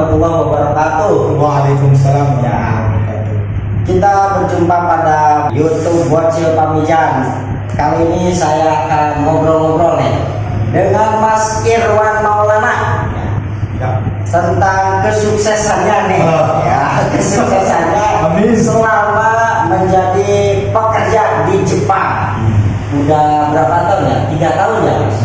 warahmatullahi wabarakatuh. Waalaikumsalam. Ya, kita berjumpa pada YouTube Bocil Pamijan. Kali ini saya akan ngobrol-ngobrol nih dengan Mas Irwan Maulana tentang kesuksesannya nih. Kesuksesannya selama menjadi pekerja di Jepang. Udah berapa tahun ya? 3 tahun ya, Mas?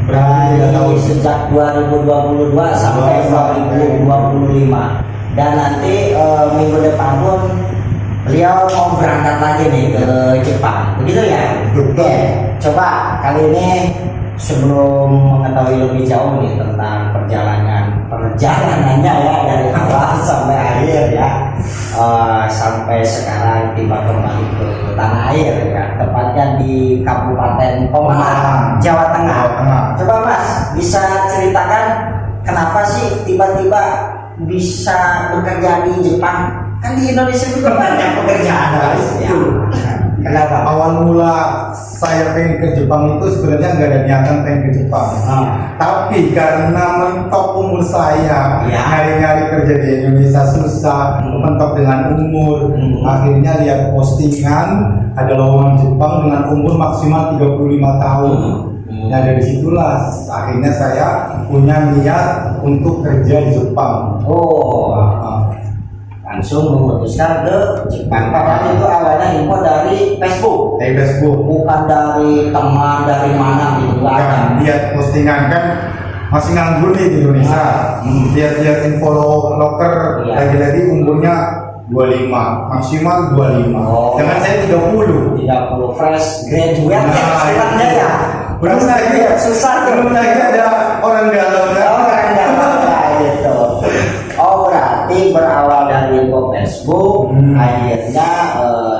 Dari sejak 2022 sampai 2025, dan nanti minggu depan pun beliau mau berangkat lagi nih ke Jepang, begitu ya? Oke, coba kali ini sebelum mengetahui lebih jauh nih tentang perjalanannya ya, dari awal sampai akhir ya, sampai sekarang tiba kembali ke tanah air ya, tepatnya di Kabupaten Pemalang, Jawa Tengah. Coba Mas bisa ceritakan kenapa sih tiba-tiba bisa bekerja di Jepang? Kan di Indonesia juga banyak pekerjaan Mas ya. Kenapa? Awal mula saya pengen ke Jepang itu sebenarnya nggak ada niatan pengen ke Jepang. Tapi karena mentok umur saya, nyari-nyari kerja di Indonesia susah, mentok dengan umur. Akhirnya lihat postingan ada lowongan Jepang dengan umur maksimal 35 tahun. Nah dari situlah akhirnya saya punya niat untuk kerja di Jepang. Langsung memutuskan ke Jepang. Padahal itu awalnya info dari Facebook. Dari Facebook. Bukan dari teman, dari mana gitu. Bukan, lihat postingan kan masih nganggur nih di Indonesia. Lihat info loker lagi-lagi umurnya 25, maksimal 25. Jangan saya 30 fresh graduate ya istilahnya ya. Belum lagi susah, belum lagi ada orang dalam gitu. Berarti berawal dari info Facebook, akhirnya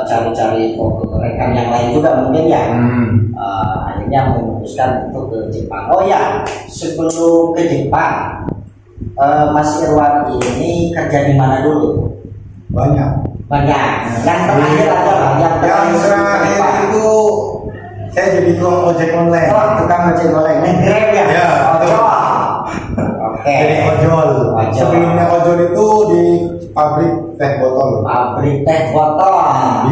cari-cari info ke rekan yang lain juga mungkin ya. Akhirnya memutuskan untuk ke Jepang. Sebelum ke Jepang, Mas Irwan ini kerja di mana dulu? Banyak. Yang terakhir adalah yang terakhir itu saya jadi tukang ojek online. Tukang ojek online, Grab ya? Ya. Jadi ojol. Sebelumnya ojol itu di pabrik teh botol.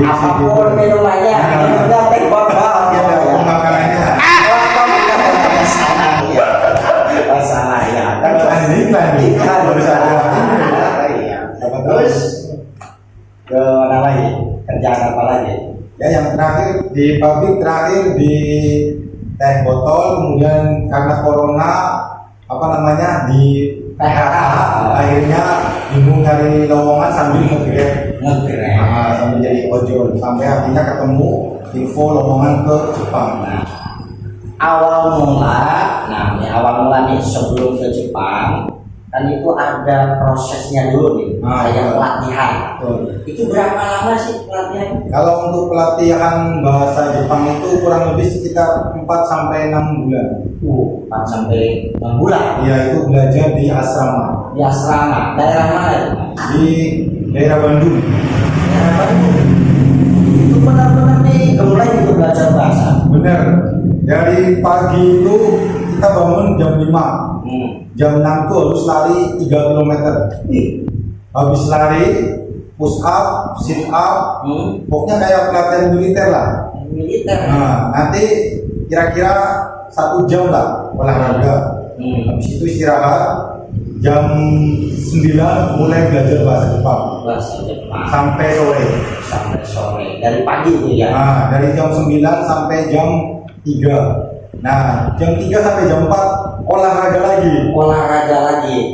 Apapun minumannya, minumnya teh botol. Makanannya. Salah ya. Kan iklan. Terus ke mana lagi? Kerjaan apa lagi? Ya yang terakhir di pabrik, terakhir di teh botol, kemudian karena corona di PHK, akhirnya bingung cari lowongan sambil nge-grab, sambil jadi ojol, sampai akhirnya ketemu info lowongan ke Jepang. Awal mula nih sebelum ke Jepang kan itu ada prosesnya dulu nih, kayak pelatihan. Itu berapa lama sih pelatihan? Kalau untuk pelatihan bahasa Jepang itu kurang lebih sekitar 4 sampai 6 bulan. 4 sampai 6 bulan? Iya, itu belajar di asrama. Di asrama, daerah mana itu? Di daerah Bandung. Itu benar-benar nih gemulai untuk belajar bahasa? Bener, dari pagi itu kita bangun jam 5. Jam 6 tuh harus lari 3 km. Habis lari, push up, sit up, pokoknya kayak pelatihan militer lah. Nanti kira-kira 1 jam lah olahraga. Habis itu istirahat. Jam 9 mulai belajar bahasa Jepang. Sampai sore. Dari pagi itu ya? Dari jam 9 sampai jam 3. Jam 3 sampai jam 4 olahraga lagi.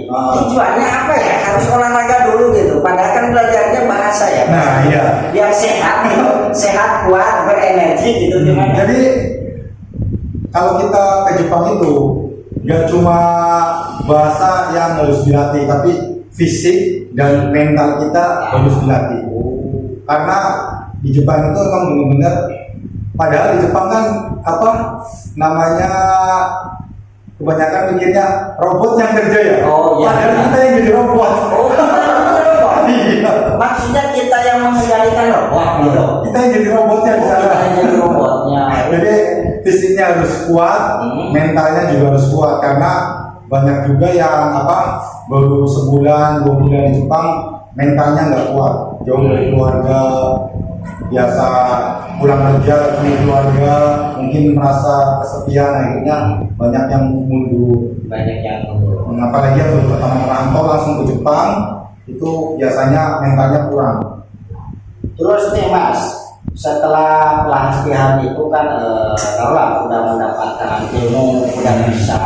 Tujuannya apa ya? Harus olahraga dulu gitu. Padahal kan belajarnya bahasa ya. Iya. Biar sehat, kuat, berenergi gitu. Jadi kalau kita ke Jepang itu nggak cuma bahasa yang harus dilatih, tapi fisik dan mental kita harus dilatih. Karena di Jepang itu emang benar-benar, padahal di Jepang kan kebanyakan mikirnya robot yang kerja ya. Padahal kita yang jadi robot. Maksudnya kita yang mengendalikan robot gitu. Kita yang jadi robotnya di sana. Jadi fisiknya harus kuat, mentalnya juga harus kuat, karena banyak juga yang baru sebulan 2 bulan di Jepang mentalnya nggak kuat, jauh dari keluarga, biasa pulang kerja ketemu keluarga mungkin merasa kesepian, akhirnya banyak yang mundur. Apalagi yang baru pertama merantau langsung ke Jepang itu biasanya mentalnya kurang. Terus nih Mas, setelah pelatihan itu kan taruhlah udah mendapatkan ilmu, udah bisa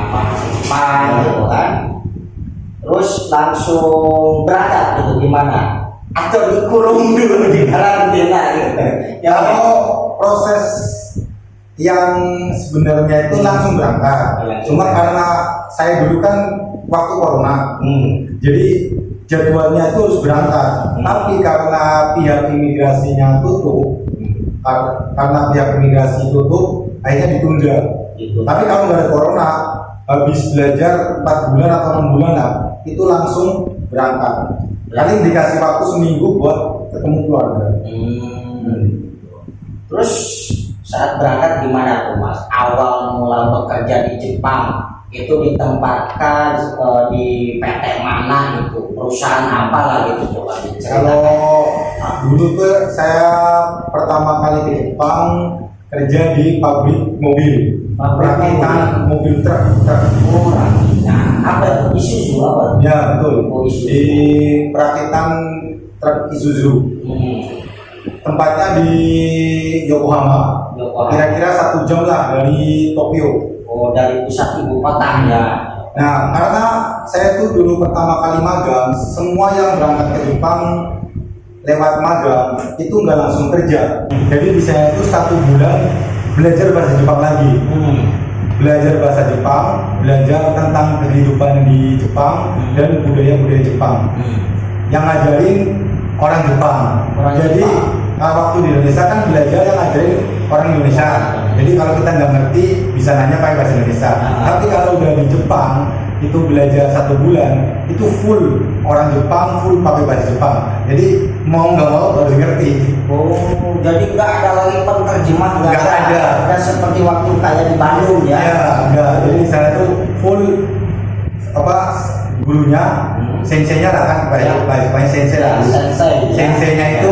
bahasa Jepang gitu kan, terus langsung berangkat gitu gimana? Atau dikurung dulu di karantina gitu? Ya, kalau proses yang sebenarnya itu langsung berangkat, cuma karena saya dulu kan waktu corona, jadi jadwalnya itu harus berangkat, tapi karena pihak imigrasinya tutup, akhirnya ditunda. Tapi kalau nggak ada corona, habis belajar 4 bulan atau 6 bulan lah, itu langsung berangkat. Kali dikasih waktu seminggu buat ketemu keluarga. Terus saat berangkat gimana tuh Mas? Awal mula bekerja di Jepang itu ditempatkan di PT mana gitu, perusahaan apa lah gitu, coba diceritakan. Kalau dulu tuh saya pertama kali ke Jepang kerja di pabrik mobil, perakitan mobil truk. Nah, apa itu Isuzu apa? Ya betul. Isuzu. Di perakitan truk Isuzu. Tempatnya di Yokohama. Kira-kira 1 jam lah dari Tokyo. Oh, dari pusat ibu kota ya. Nah, karena saya tuh dulu pertama kali magang, semua yang berangkat ke Jepang lewat magang itu nggak langsung kerja. Jadi di saya itu 1 bulan belajar bahasa Jepang lagi. Belajar bahasa Jepang, belajar tentang kehidupan di Jepang dan budaya-budaya Jepang. Yang ngajarin orang Jepang. Jadi waktu di Indonesia kan belajar yang ngajarin orang Indonesia. Jadi kalau kita nggak ngerti bisa nanya pakai bahasa Indonesia. Tapi kalau udah di Jepang itu belajar 1 bulan itu full orang Jepang, full pakai bahasa Jepang. Jadi mau nggak mau harus ngerti. Oh, jadi nggak ada lagi penerjemah, nggak ada. Nggak seperti waktu kayak di Bandung ya? Ya, nggak. Jadi saya tuh full gurunya, senseinya lah kan, banyak sensei lah. Senseinya itu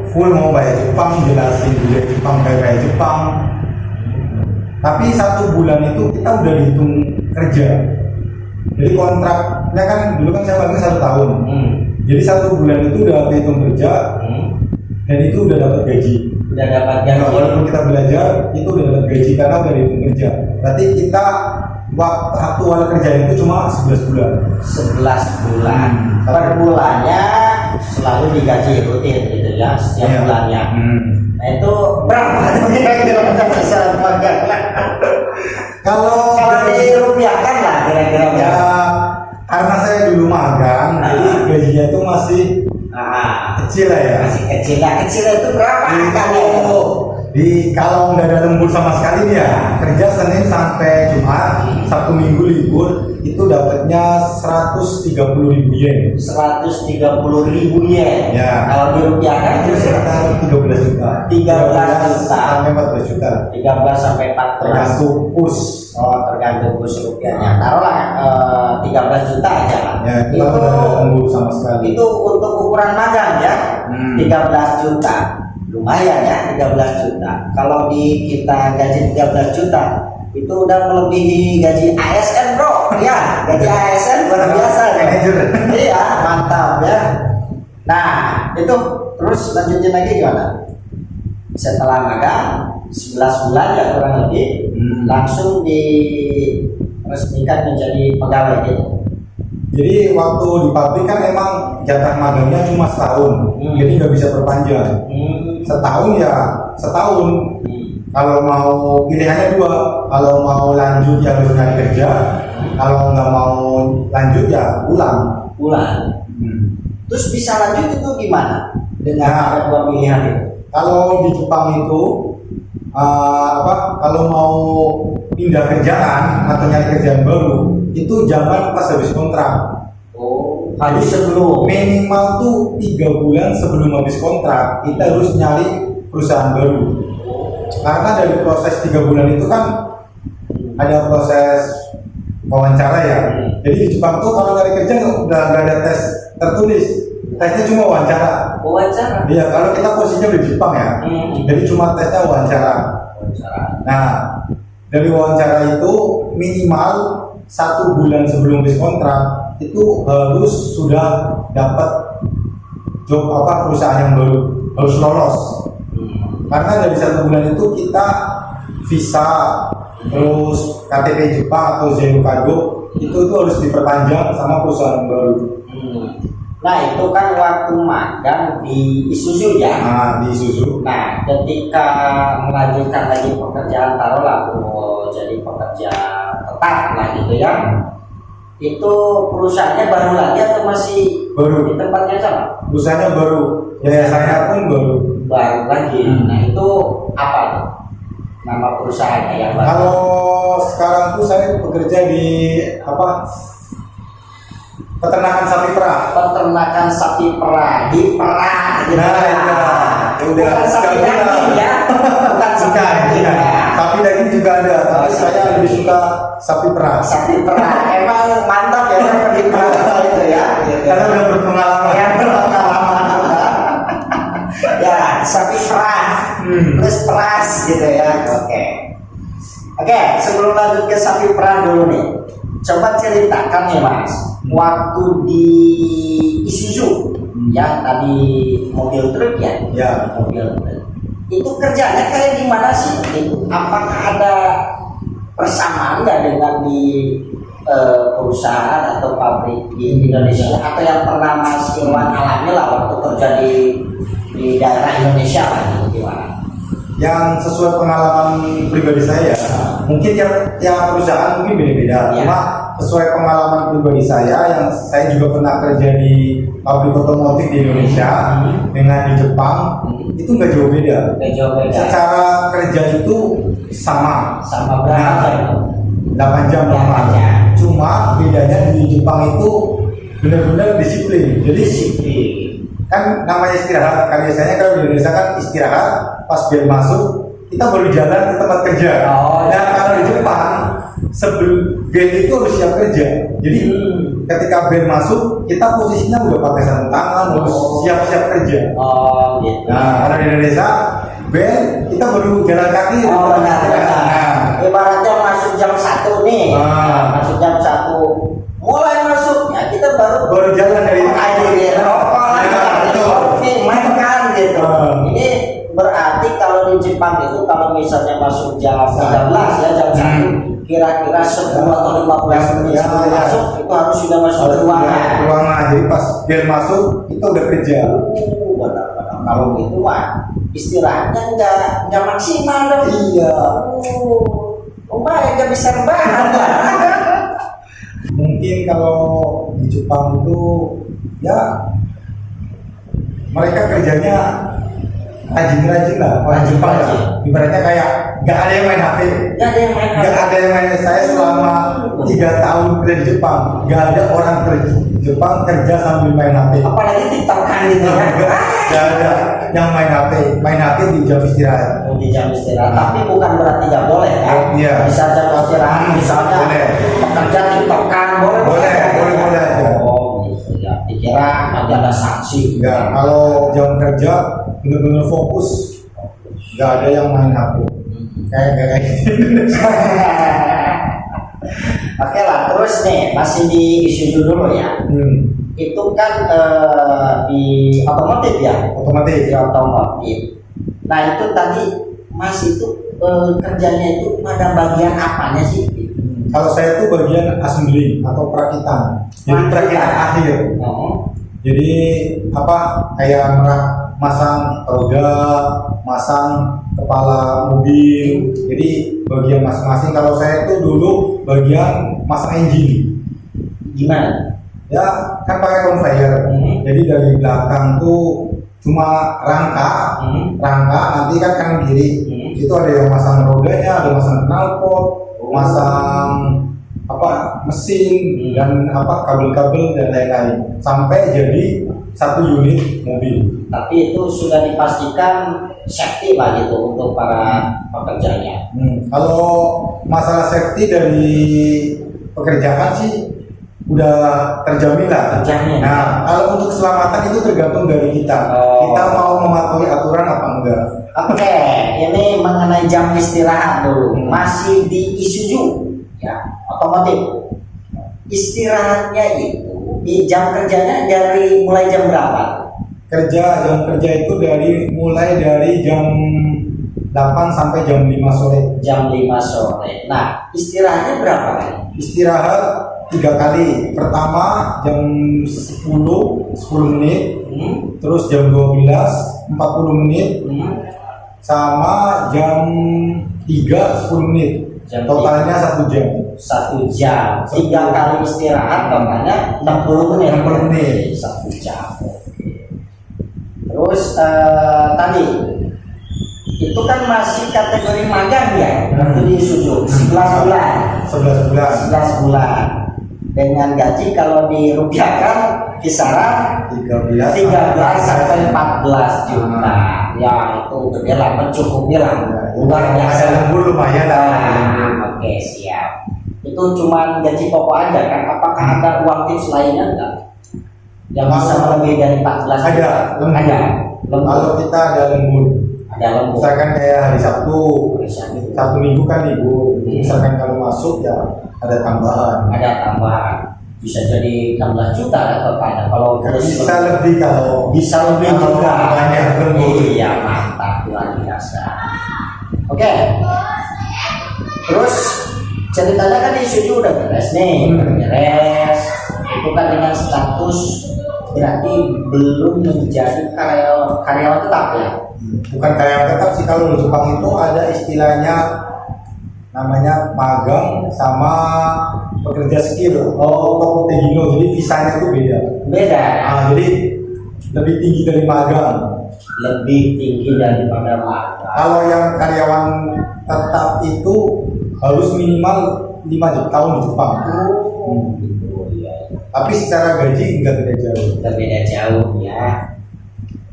full mau bahasa Jepang, jelasin budaya Jepang, kayak Jepang. Tapi 1 bulan itu kita udah dihitung kerja. Jadi kontraknya kan dulu kan saya magang 1 tahun. Jadi 1 bulan itu udah dihitung kerja dan itu udah dapat gaji. Udah dapat gaji. Walaupun kita belajar itu udah dapat gaji karena udah dihitung kerja. Berarti kita waktu aktual kerja itu cuma 11 bulan. 11 bulan. Per bulannya selalu digaji rutin gitu ya, setiap bulannya. Nah itu berapa tuh kira-kira saat magang? Kalau dirupiahkan lah kira-kira ya, karena saya dulu magang, jadi gajinya itu masih kecil lah ya. Masih kecil. Nah, kecilnya itu berapa? Kalau nggak ada lembur sama sekali ya, kerja Senin sampai Jumat, Sabtu Minggu libur, itu dapatnya 130.000 yen. 130.000 yen. Ya. Kalau dirupiahkan itu sekitar 13 juta. 13 juta sampai 14 juta. 13 sampai 14. Tergantung kurs. Oh, tergantung kurs rupiahnya. Taruhlah 13 juta aja lah. Ya, itu nggak ada lembur sama sekali. Itu untuk ukuran magang ya. 13 juta. Lumayan ya, 13 juta. Kalau di kita gaji 13 juta itu udah melebihi gaji ASN bro. Ya, gaji ASN luar biasa ya. Iya, mantap ya. Nah, itu terus lanjutin lagi gimana? Setelah magang 11 bulan ya kurang lebih, langsung diresmikan menjadi pegawai gitu. Jadi waktu di pabrik kan emang jatah magangnya cuma setahun, jadi nggak bisa perpanjang. Setahun ya setahun. Kalau mau pilihannya 2, kalau mau lanjut ya harus nyari kerja, kalau nggak mau lanjut ya pulang. Terus bisa lanjut itu gimana? Dengan ada 2 pilihan itu. Kalau di Jepang itu kalau mau pindah kerjaan atau nyari kerjaan baru itu jangan pas habis kontrak. Oh, habis sebelum minimal tuh 3 bulan sebelum habis kontrak kita harus nyari perusahaan baru. Karena dari proses 3 bulan itu kan ada proses wawancara ya. Jadi di Jepang tuh kalau dari kerja udah nggak ada tes tertulis, tesnya cuma wawancara. Wawancara. Iya, kalau kita posisinya di Jepang ya, jadi cuma tesnya wawancara. Nah, dari wawancara itu minimal 1 bulan sebelum bis kontrak itu harus sudah dapat job perusahaan yang baru, harus lolos. Karena dari 1 bulan itu kita visa, terus KTP Jepang atau Zero Cargo itu harus diperpanjang sama perusahaan baru. Nah itu kan waktu magang di Isuzu ya. Nah di Isuzu. Nah ketika melanjutkan lagi pekerjaan, taruhlah jadi pekerja tetap lah gitu ya. Itu perusahaannya baru lagi atau masih baru di tempatnya sama? Perusahaannya baru, yayasannya pun baru lagi. Nah itu apa tuh nama perusahaannya yang baru? Kalau sekarang tuh saya bekerja di peternakan sapi perah. Peternakan sapi perah di perah gitu. Bukan sapi daging ya. Bukan sapi daging. Sapi daging juga ada, tapi saya lebih suka sapi perah. Sapi perah emang mantap ya di perah itu ya. Karena udah berpengalaman. Ya berpengalaman. Ya sapi perah plus peras gitu ya. Oke, sebelum lanjut ke sapi perah dulu nih, coba ceritakan nih Mas, waktu di Isuzu ya, tadi mobil truk ya, mobil truk itu kerjanya kayak gimana sih? Apakah ada persamaan nggak dengan di perusahaan atau pabrik di Indonesia, atau yang pernah Mas Irwan alami lah waktu kerja di daerah Indonesia lah gitu, gimana? Yang sesuai pengalaman pribadi saya, mungkin tiap perusahaan mungkin beda-beda. Cuma sesuai pengalaman pribadi saya, yang saya juga pernah kerja di pabrik otomotif di Indonesia dengan di Jepang, itu nggak jauh beda. Secara kerja itu sama berapa jam? 8 jam lama. Cuma bedanya di Jepang itu benar-benar disiplin. Jadi kan namanya istirahat, kan biasanya kalau di Indonesia kan istirahat pas bel masuk kita baru jalan ke tempat kerja. Nah kalau di Jepang sebelum bel itu harus siap kerja. Jadi ketika bel masuk kita posisinya udah pakai sarung tangan, harus siap-siap kerja. Gitu. Nah kalau di Indonesia bel kita baru jalan kaki. Ibaratnya masuk jam 1 nih, masuk jam 1 mulai masuk ya kita baru jalan dari rokok makan gitu. Ini berarti kalau di Jepang itu kalau misalnya masuk jam 13 ya, jam 1 kira-kira 10 atau 15 menit sebelum masuk itu harus sudah masuk ke ruangan. Jadi pas dia masuk itu udah kerja. Benar-benar kalau gitu mah istirahatnya nggak maksimal dong. Iya. Nggak bisa rebahan. Mungkin kalau di Jepang itu ya mereka kerjanya rajin-rajin lah, orang Jepang ya. Ibaratnya kayak nggak ada yang main HP, nggak ada yang main. Saya selama 3 tahun kerja di Jepang, nggak ada orang kerja Jepang kerja sambil main HP. Apalagi TikTokan gitu ya. Nggak ada yang main HP di jam istirahat. Di jam istirahat, tapi bukan berarti nggak boleh kan? Iya. Bisa jam istirahat, misalnya pekerja TikTokan boleh aja. Gitu ya. Dikira nanti ada sanksi. Ya, kalau jam kerja benar-benar fokus, nggak ada yang main HP. Kayak gitu. Oke lah, terus nih masih di Isuzu dulu ya. Itu kan di otomotif ya. Di otomotif. Nah itu tadi Mas itu kerjanya itu pada bagian apanya sih? Kalau saya itu bagian assembly atau perakitan. Jadi perakitan akhir. Jadi kayak masang roda, masang kepala mobil. Jadi bagian masing-masing. Kalau saya itu dulu bagian masang engine. Gimana? Ya kan pakai conveyor. Jadi dari belakang tuh cuma rangka nanti kan kanan kiri. Itu ada yang masang rodanya, ada masang knalpot, masang mesin dan kabel-kabel dan lain-lain sampai jadi 1 unit mobil. Tapi itu sudah dipastikan safety lah gitu untuk para pekerjanya. Kalau masalah safety dari pekerjaan sih udah terjamin lah. Terjamin. Nah, kalau untuk keselamatan itu tergantung dari kita. Kita mau mematuhi aturan apa enggak. Oke, ini mengenai jam istirahat dulu. Masih di Isuzu, ya, otomotif. Istirahatnya itu di jam kerjanya dari mulai jam berapa? Jam kerja itu mulai dari jam 8 sampai jam 5 sore. Jam 5 sore. Nah, istirahatnya berapa kali? Istirahat 3 kali. Pertama jam 10 menit, terus jam 12 40 menit, sama jam 3 10 menit. Totalnya 1 jam. 1 jam. 3 kali istirahat totalnya 60 menit. 60 menit. 1 jam. Terus tadi itu kan masih kategori magang ya, waktu di Isuzu 11 bulan. 11 bulan. 11 bulan. Dengan gaji kalau dirupiahkan kisaran 13 sampai 14 juta. Ya itu gede lah, mencukupi lah. Luar biasa. Ada lembur lumayan lah. Oke, siap. Itu cuma gaji pokok aja kan? Apakah ada uang tips lainnya enggak? Yang bisa lebih dari 14 juta? Ada. Lembur. Kalau kita ada lembur, misalkan kayak hari Sabtu Minggu kan libur. Misalkan kalau masuk ya ada tambahan. Bisa jadi 16 juta atau totalnya kalau bisa lebih kalau juga banyak lembur. Iya, mantap, luar biasa. Oke. Terus ceritanya kan di Isuzu udah beres nih, beres. Itu kan dengan status berarti belum menjadi karyawan tetap ya. Bukan karyawan tetap sih, kalau di Jepang itu ada istilahnya namanya magang sama pekerja skill. Tegino, jadi visanya itu beda. Jadi lebih tinggi dari magang. Kalau yang karyawan tetap itu harus minimal 5 tahun di Jepang. Tapi secara gaji enggak beda jauh. Ya.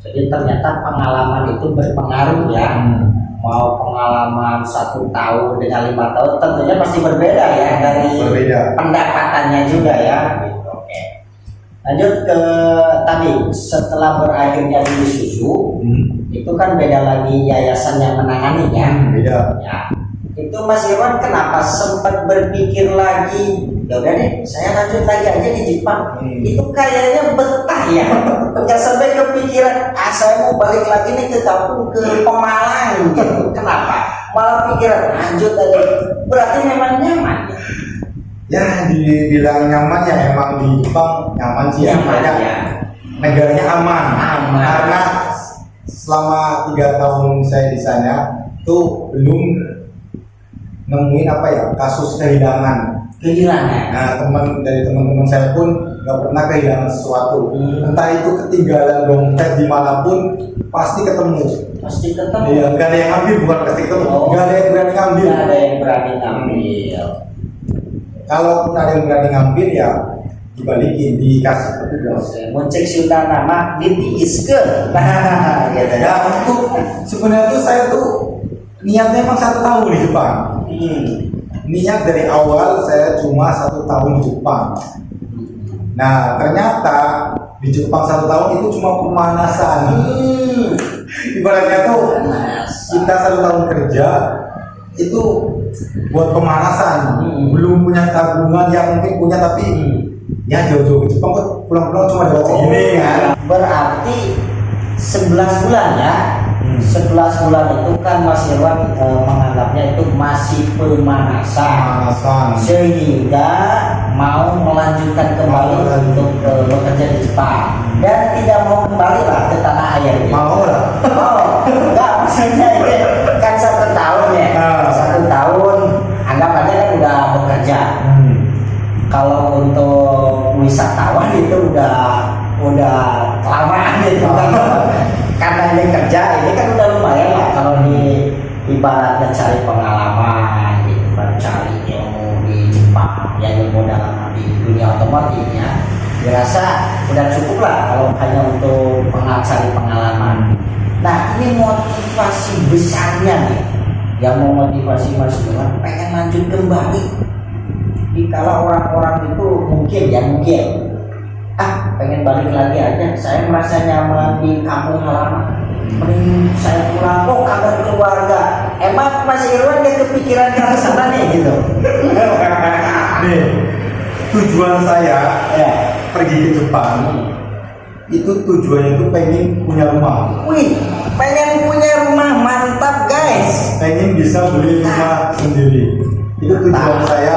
Jadi ternyata pengalaman itu berpengaruh ya. Mau pengalaman 1 tahun dengan 5 tahun tentunya pasti berbeda ya dari pendapatannya juga ya. Oke. Lanjut ke tadi, setelah berakhirnya di Isuzu, itu kan beda lagi yayasan yang menanganinya. Beda. Ya. Itu Mas Irwan kenapa sempat berpikir lagi, ya udah deh saya lanjut lagi aja di Jepang. Itu kayaknya betah ya. Enggak sampai kepikiran saya mau balik lagi nih ke kampung, ke Pemalang gitu. Kenapa? Malah pikiran lanjut aja. Berarti memang nyaman ya. Ya dibilang nyaman ya, emang di Jepang nyaman sih. Negaranya aman. Karena selama 3 tahun saya di sana tuh belum nemuin kasus kehilangan. Nah, teman-teman saya pun nggak pernah kehilangan sesuatu. Entah itu ketinggalan dompet dimanapun pasti ketemu. Iya, nggak ada yang ambil, bukan pasti ketemu. Nggak ada yang berani ngambil. Kalaupun ada yang berani ngambil ya dibalikin, dikasih petugas. Mencek sudah nama ditiiskeun. Ya, untuk sebenarnya tuh saya tuh niatnya emang 1 tahun di Jepang. Niat dari awal saya cuma 1 tahun di Jepang. Nah, ternyata di Jepang 1 tahun itu cuma pemanasan. Ibaratnya tuh kita 1 tahun kerja itu buat pemanasan. Belum punya tabungan, yang mungkin punya tapi ya jauh-jauh ke Jepang kok pulang-pulang cuma dapat segini kan. Berarti 11 bulan ya. 11 bulan itu kan Mas Irwan menganggapnya itu masih pemanasan. Sehingga mau melanjutkan kembali untuk bekerja di Jepang dan tidak mau kembali lah ke tanah air. Mau enggak, maksudnya ini kan 1 tahun ya. 1 tahun anggap aja kan udah bekerja. Kalau untuk wisatawan itu udah kelamaan gitu kan. Karena ini kerja, ini kan udah lumayan lah kalau di ibaratnya cari pengalaman gitu kan, cari ilmu di Jepang, ya ilmu dalam arti dunia otomotif ya. Dirasa udah cukup lah kalau hanya untuk cari pengalaman. Nah, ini motivasi besarnya nih, yang mau motivasi Mas Irwan pengen lanjut kembali Jadi kalau orang-orang itu mungkin pengen balik lagi aja, saya merasa nyaman di kampung halaman, mending saya pulang kok kangen keluarga. Emang Mas Irwan dia kepikiran ke sana nih gitu. Nih, tujuan saya Ya. pergi ke Jepang itu tujuannya itu pengen punya rumah, Wih, pengen punya rumah, mantap guys. pengen bisa beli rumah sendiri. Itu tujuan saya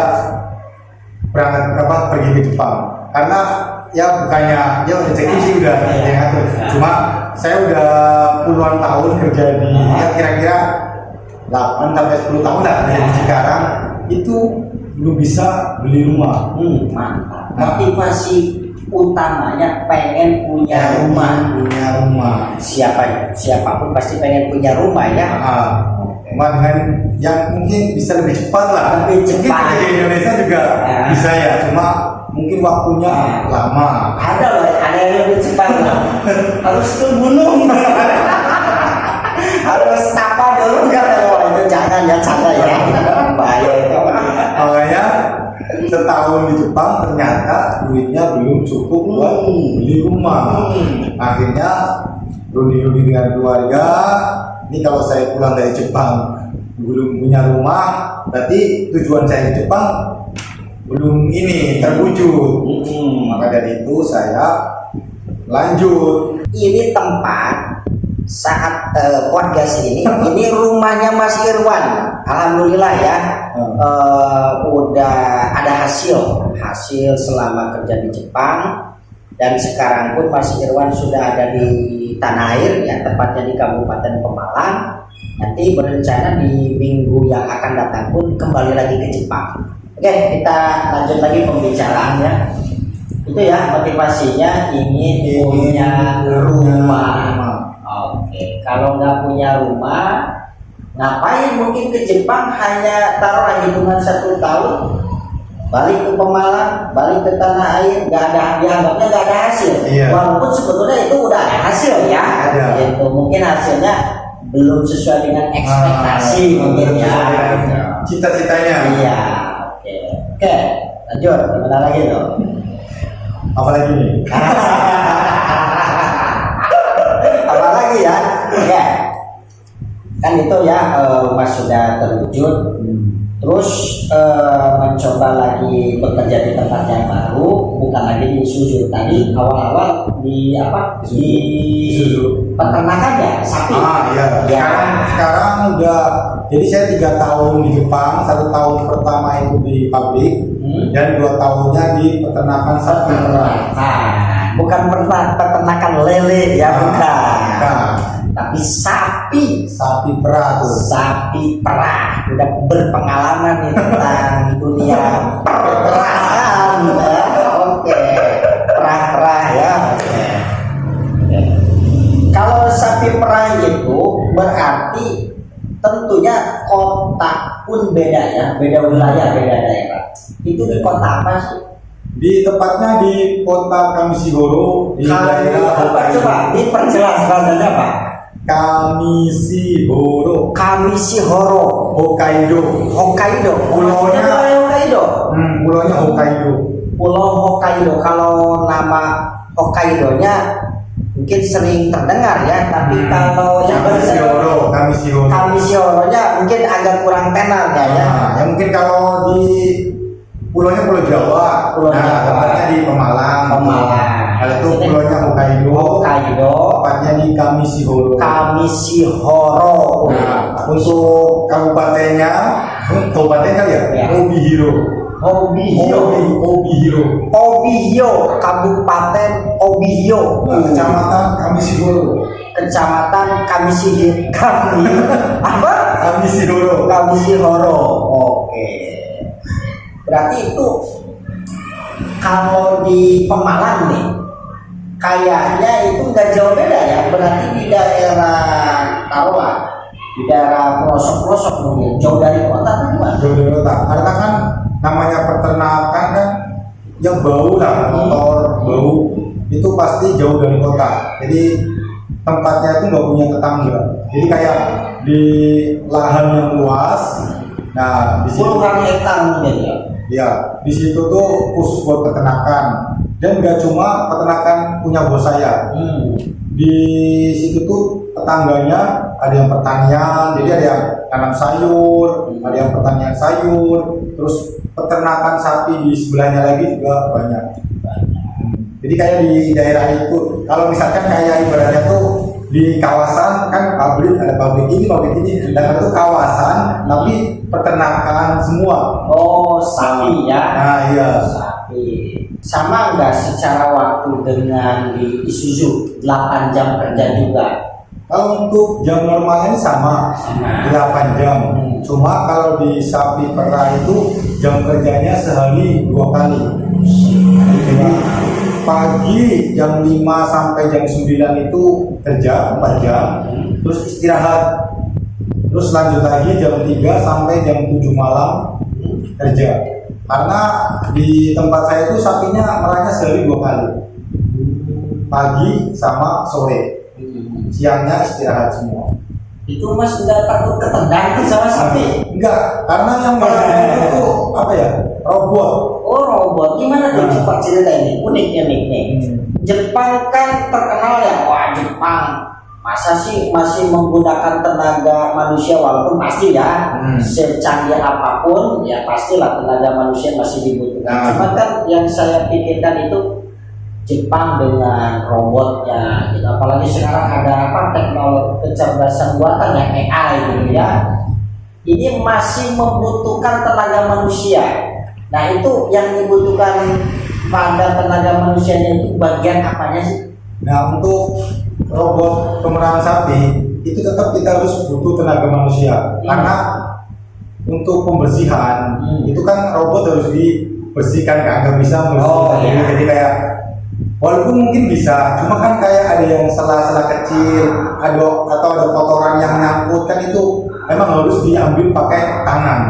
berangkat pergi ke Jepang. Karena ya bukannya ya rezeki sih udah yang ngatur. Cuma saya udah puluhan tahun kerja di ya kira-kira 8 sampai 10 tahun lah dari sekarang itu belum bisa beli rumah. Mantap. Motivasi utamanya pengen punya rumah. Punya rumah. Siapapun pasti pengen punya rumah ya. Cuma dengan yang mungkin bisa lebih cepat lah. Lebih cepat. Mungkin di Indonesia juga bisa ya. Cuma mungkin waktunya lama. Ada yang lebih cepat lah. Harus ke gunung. Harus tapa dulu kan? Itu jangan ya sana ya. Bahaya itu. Makanya setahun di Jepang ternyata duitnya belum cukup buat beli rumah. Akhirnya runding-runding dengan keluarga. Ini kalau saya pulang dari Jepang belum punya rumah, berarti tujuan saya di Jepang belum ini terwujud. Maka dari itu saya lanjut. Ini tempat saat podcast ini rumahnya Mas Irwan. Alhamdulillah ya, udah ada hasil selama kerja di Jepang, dan sekarang pun Mas Irwan sudah ada di tanah air ya, tepatnya di Kabupaten Pemalang. Nanti berencana di minggu yang akan datang pun kembali lagi ke Jepang. Oke, kita lanjut lagi pembicaraannya. Itu ya motivasinya ingin punya rumah. Oke, kalau nggak punya rumah, ngapain mungkin ke Jepang, hanya taruh hitungan 1 tahun, balik ke Pemalang, balik ke tanah air, dianggapnya nggak ada hasil. Iya. Walaupun sebetulnya itu udah ada hasil ya. Ada. Gitu. Mungkin hasilnya belum sesuai dengan ekspektasi mungkin ya. Cita-citanya. Iya. Oke, lanjut. Gimana lagi dong? Apalagi nih? Apalagi ya? Oke. Kan itu ya, rumah sudah terwujud. Terus mencoba lagi bekerja di tempat yang baru, bukan lagi di Isuzu. Tadi awal-awal di Isuzu. peternakan ya, sapi. Iya. Ya. Sekarang udah. Jadi saya 3 tahun di Jepang. 1 tahun pertama itu di pabrik dan 2 tahunnya di peternakan sapi perah. Bukan peternakan lele ya, bukan. Tapi Sapi perah tuh. Sapi perah, udah berpengalaman nih tentang dunia perahan. Oke, perah ya. Oke. Kalau sapi perah itu berarti tentunya kota pun beda ya, beda wilayah, beda daerah. Itu di kota apa sih? Di tepatnya di kota Kamishihoro di daerah Hokkaido. Coba diperjelas bahasanya apa? Kamishihoro. Hokkaido. Pulaunya Hokkaido. Pulaunya Hokkaido. Pulau Hokkaido. Kalau nama Hokkaidonya mungkin sering terdengar ya, tapi kalau yang Kamishihoro-nya mungkin agak kurang tenar ya. Ya mungkin kalau di pulaunya Pulau Jawa, tepatnya di Pemalang. Kalau itu pulaunya Hokkaido, tepatnya di Kamishihoro. Nah, untuk kabupatennya kali ya? Obihio, Kabupaten Obihio. Kecamatan Kamishihoro. Kamishihoro. Oke. Berarti itu kalau di Pemalang nih, kayaknya itu nggak jauh beda ya. Berarti di daerah taruhlah di daerah pelosok-pelosok mungkin jauh dari kota kan? Jauh dari kota. Karena kan namanya peternakan kan yang bau lah, motor bau itu pasti jauh dari kota. Jadi tempatnya itu nggak punya tetangga. Jadi kayak di lahan yang luas. Nah, di situ puluhan hektar mungkin ya. Ya, di situ tuh khusus buat peternakan dan nggak cuma peternakan punya bos saya. Di situ tuh tetangganya ada yang pertanian, jadi ada yang tanam sayur, ada yang pertanian sayur, terus peternakan sapi di sebelahnya lagi juga banyak. Jadi kayak di daerah itu, kalau misalkan kayak ibaratnya tuh di kawasan kan pabrik, ada pabrik ini, dan itu kawasan tapi peternakan semua. Oh, sapi ya? Nah iya. Sapi. Sama nggak secara waktu dengan di Isuzu 8 jam kerja juga? Kalau untuk jam normalnya ini sama, 8 jam. Cuma kalau di sapi perah itu jam kerjanya sehari 2 kali. Jadi pagi jam 5 sampai jam 9 itu kerja 4 jam, terus istirahat. Terus lanjut lagi jam 3 sampai jam 7 malam kerja. Karena di tempat saya itu sapinya merahnya sehari 2 kali. Pagi sama sore. Siangnya istirahat semua. Itu Mas nggak takut ketendang tuh sama sapi? Enggak, karena yang itu apa ya? Robot. Oh, robot. Gimana tuh cepat cerita ini? Uniknya nih. Jepang kan terkenal ya, wah Jepang. Masa sih masih menggunakan tenaga manusia, walaupun pasti ya secanggih apapun ya pastilah tenaga manusia masih dibutuhkan. Cuma kan yang saya pikirkan itu Jepang dengan robotnya, gitu. Apalagi sekarang ada apa teknologi kecerdasan buatan ya AI gitu ya. Ini masih membutuhkan tenaga manusia. Nah itu yang dibutuhkan pada tenaga manusianya itu bagian apanya sih? Nah untuk robot pemerahan sapi itu tetap kita harus butuh tenaga manusia karena untuk pembersihan itu kan robot harus dibersihkan kan, nggak bisa membersihkan jadi kayak walaupun mungkin bisa, cuma kan kayak ada yang sela-sela kecil, atau ada kotoran yang nyangkut kan itu memang harus diambil pakai tangan.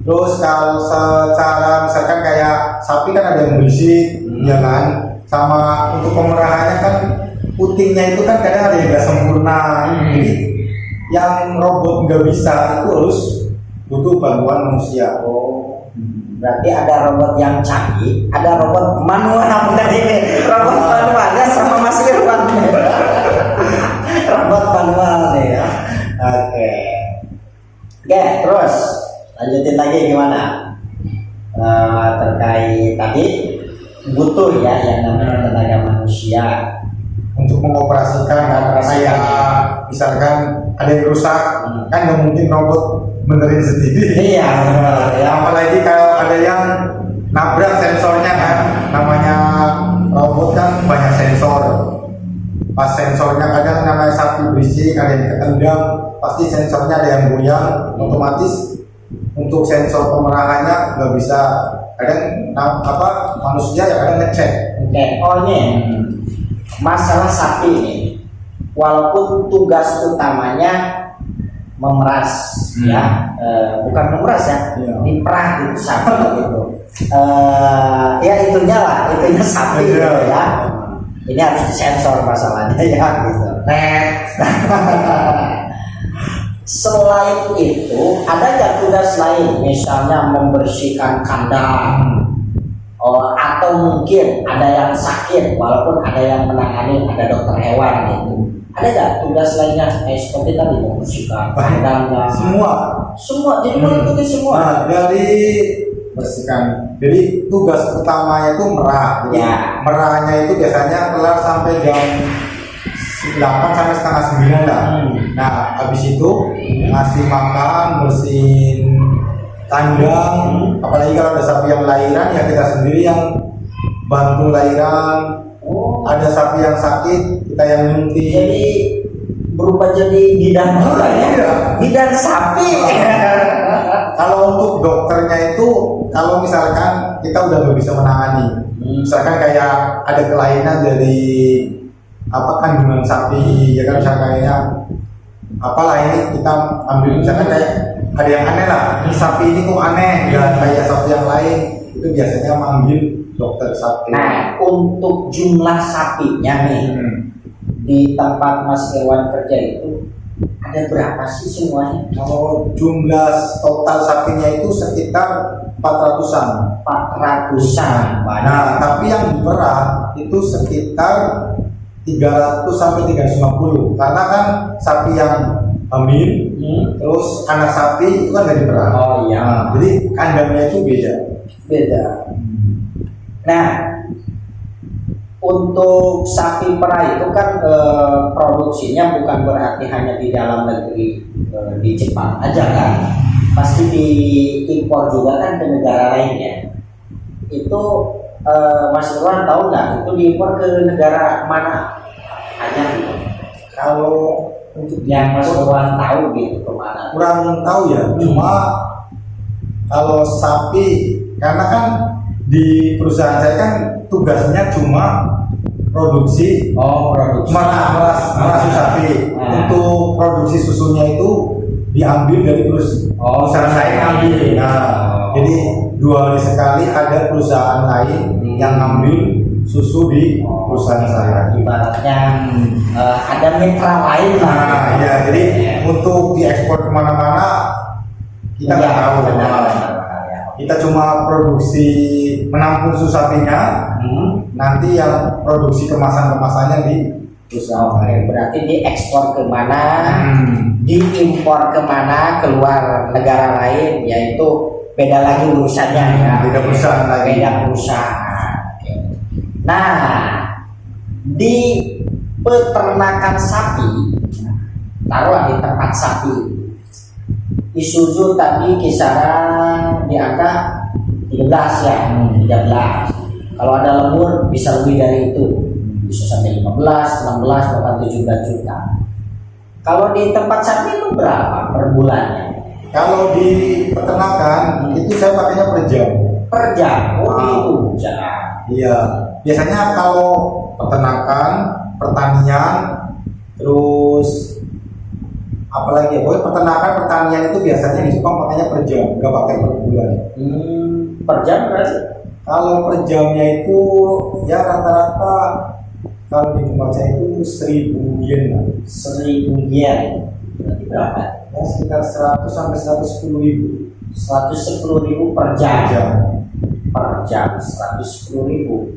Terus kalau secara misalkan kayak sapi kan ada yang berisik, ya kan, sama untuk pemerahannya kan putingnya itu kan kadang ada yang nggak sempurna. Jadi yang robot nggak bisa itu harus butuh bantuan manusia. Berarti ada robot yang canggih, ada robot manual apa tadi ini? Robot manualnya sama Mas Irwan. Robot manual nih ya. Oke, terus lanjutin lagi gimana? Terkait tadi butuh ya yang namanya tenaga manusia untuk mengoperasikan kayak misalkan ada yang rusak kan nggak mungkin robot benerin sendiri. Iya. Apalagi kalau ada yang nabrak sensornya kan, namanya robot kan banyak sensor. Pas sensornya kadang namanya sapi berisik, ada yang ketendang, pasti sensornya ada yang goyang, otomatis untuk sensor pemerahannya nggak bisa. Kadang manusia ya kadang ngecek. Oke, ini masalah sapi ini, walaupun tugas utamanya memeras ya, bukan memeras ya, diperah itu sapi gitu. Ya itunya sapi gitu ya. Ini harus disensor masalahnya ya gitu. Selain itu ada nggak tugas lain, misalnya membersihkan kandang, atau mungkin ada yang sakit, walaupun ada yang menangani, ada dokter hewan gitu. Ada nggak tugas lainnya seperti tadi membersihkan kandangnya? Semua, jadi meliputi semua. Nah, dari bersihkan, jadi tugas utamanya itu merah. Jadi merahnya itu biasanya kelar sampai jam 8 sampai setengah 9 lah. Nah, habis itu ngasih makan, bersihin kandang, apalagi kalau ada sapi yang lahiran ya kita sendiri yang bantu lahiran. Ada sapi yang sakit kita yang nyuntik. Jadi berubah jadi bidan juga ya? Bidan sapi. Kalau untuk dokternya itu, kalau misalkan kita udah nggak bisa menangani, misalkan kayak ada kelainan dari kandungan sapi, ya kan misalkan kayaknya apalah ini kita ambil, misalkan kayak ada yang aneh lah, sapi ini kok aneh, nggak kayak sapi yang lain, itu biasanya manggil dokter sapi. Nah, untuk jumlah sapinya nih di tempat Mas Irwan kerja itu ada berapa sih semuanya? Kalau jumlah total sapinya itu sekitar 400-an. 400-an. Nah, tapi yang diperah itu sekitar 300 sampai 350. Karena kan sapi yang hamil, terus anak sapi itu kan dari perah. Oh iya. Nah, jadi kandangnya itu beda. Beda. Nah, untuk sapi perah itu kan produksinya bukan berarti hanya di dalam negeri, di Jepang aja kan, pasti diimpor juga kan ke negara lainnya. Itu Mas Irwan tahu nggak itu diimpor ke negara mana aja gitu? Kalau untuk Yang Mas Irwan tahu gitu kemana? kurang tahu ya, cuma kalau sapi, karena kan di perusahaan saya kan tugasnya cuma produksi Produksi. meras sapi. Untuk produksi susunya itu diambil dari perusahaan lain ambil. Nah, jadi 2 hari sekali ada perusahaan lain yang ngambil susu di perusahaan saya. Ibaratnya ada mitra lain lah. Nah, ya, jadi untuk diekspor kemana-mana kita nggak tahu. Benar, Nah, ya. kita cuma produksi menampung susu sapinya, nanti yang produksi kemasannya di perusahaan. Oke, berarti diekspor kemana, diimpor kemana, keluar negara lain, yaitu beda lagi urusannya ya. Beda perusahaan lagi. Beda perusahaan. Oke. Nah, di peternakan sapi, taruhlah di tempat sapi, Isuzu tadi kisaran di angka 13 ya, 13. Kalau ada lembur bisa lebih dari itu, bisa sampai 15, 16, bahkan 17 juta. Kalau di tempat sapi itu berapa per bulannya? Kalau di peternakan itu saya pakainya per jam. Per jam, itu jangan. Iya, biasanya kalau peternakan, pertanian, terus apalagi ya, pokoknya peternakan, pertanian itu biasanya di Jepang pakainya per jam, nggak pakai per bulan. Per jam berarti? Kalau per jamnya itu ya rata-rata kalau di tempat saya itu 1000 yen lah. 1000 yen. Berarti berapa? Ya sekitar 100 sampai 110.000 110.000 per jam. Per jam 110.000.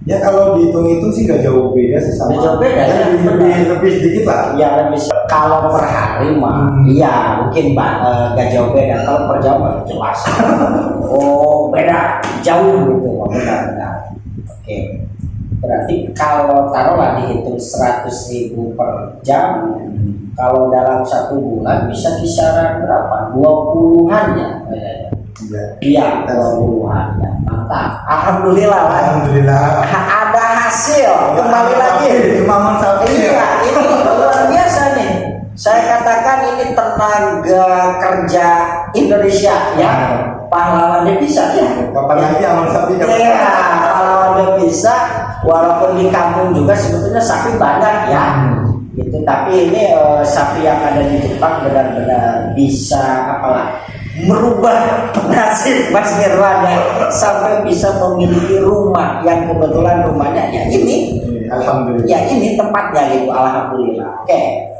Ya kalau dihitung-hitung sih nggak jauh beda sih sama. Nggak jauh beda, ya, ya, lebih sedikit lah. Ya lebih. Kalau per hari mah, iya mungkin nggak jauh beda. Kalau per jam mah jelas. Oh beda, jauh gitu. Benar. Oke. Berarti kalau taruhlah dihitung 100.000 per jam, kalau dalam 1 bulan bisa kisaran berapa? 20-an ya? Iya, 20-an ya. Mantap. Alhamdulillah lah. Alhamdulillah. Ada hasil. Kembali lagi. Cuma manfaat. Iya, ini luar biasa nih. Saya katakan ini tenaga kerja Indonesia ya. Pahlawan devisa ya. Kapan lagi aman sapi dapat? Iya, pahlawan devisa. Walaupun di kampung juga sebetulnya sapi banyak ya. Itu tapi ini sapi yang ada di Jepang benar-benar bisa apalah merubah nasib Mas Irwan ya, sampai bisa memiliki rumah yang kebetulan rumahnya ya ini. Alhamdulillah. Ya ini tempatnya gitu, alhamdulillah. Oke.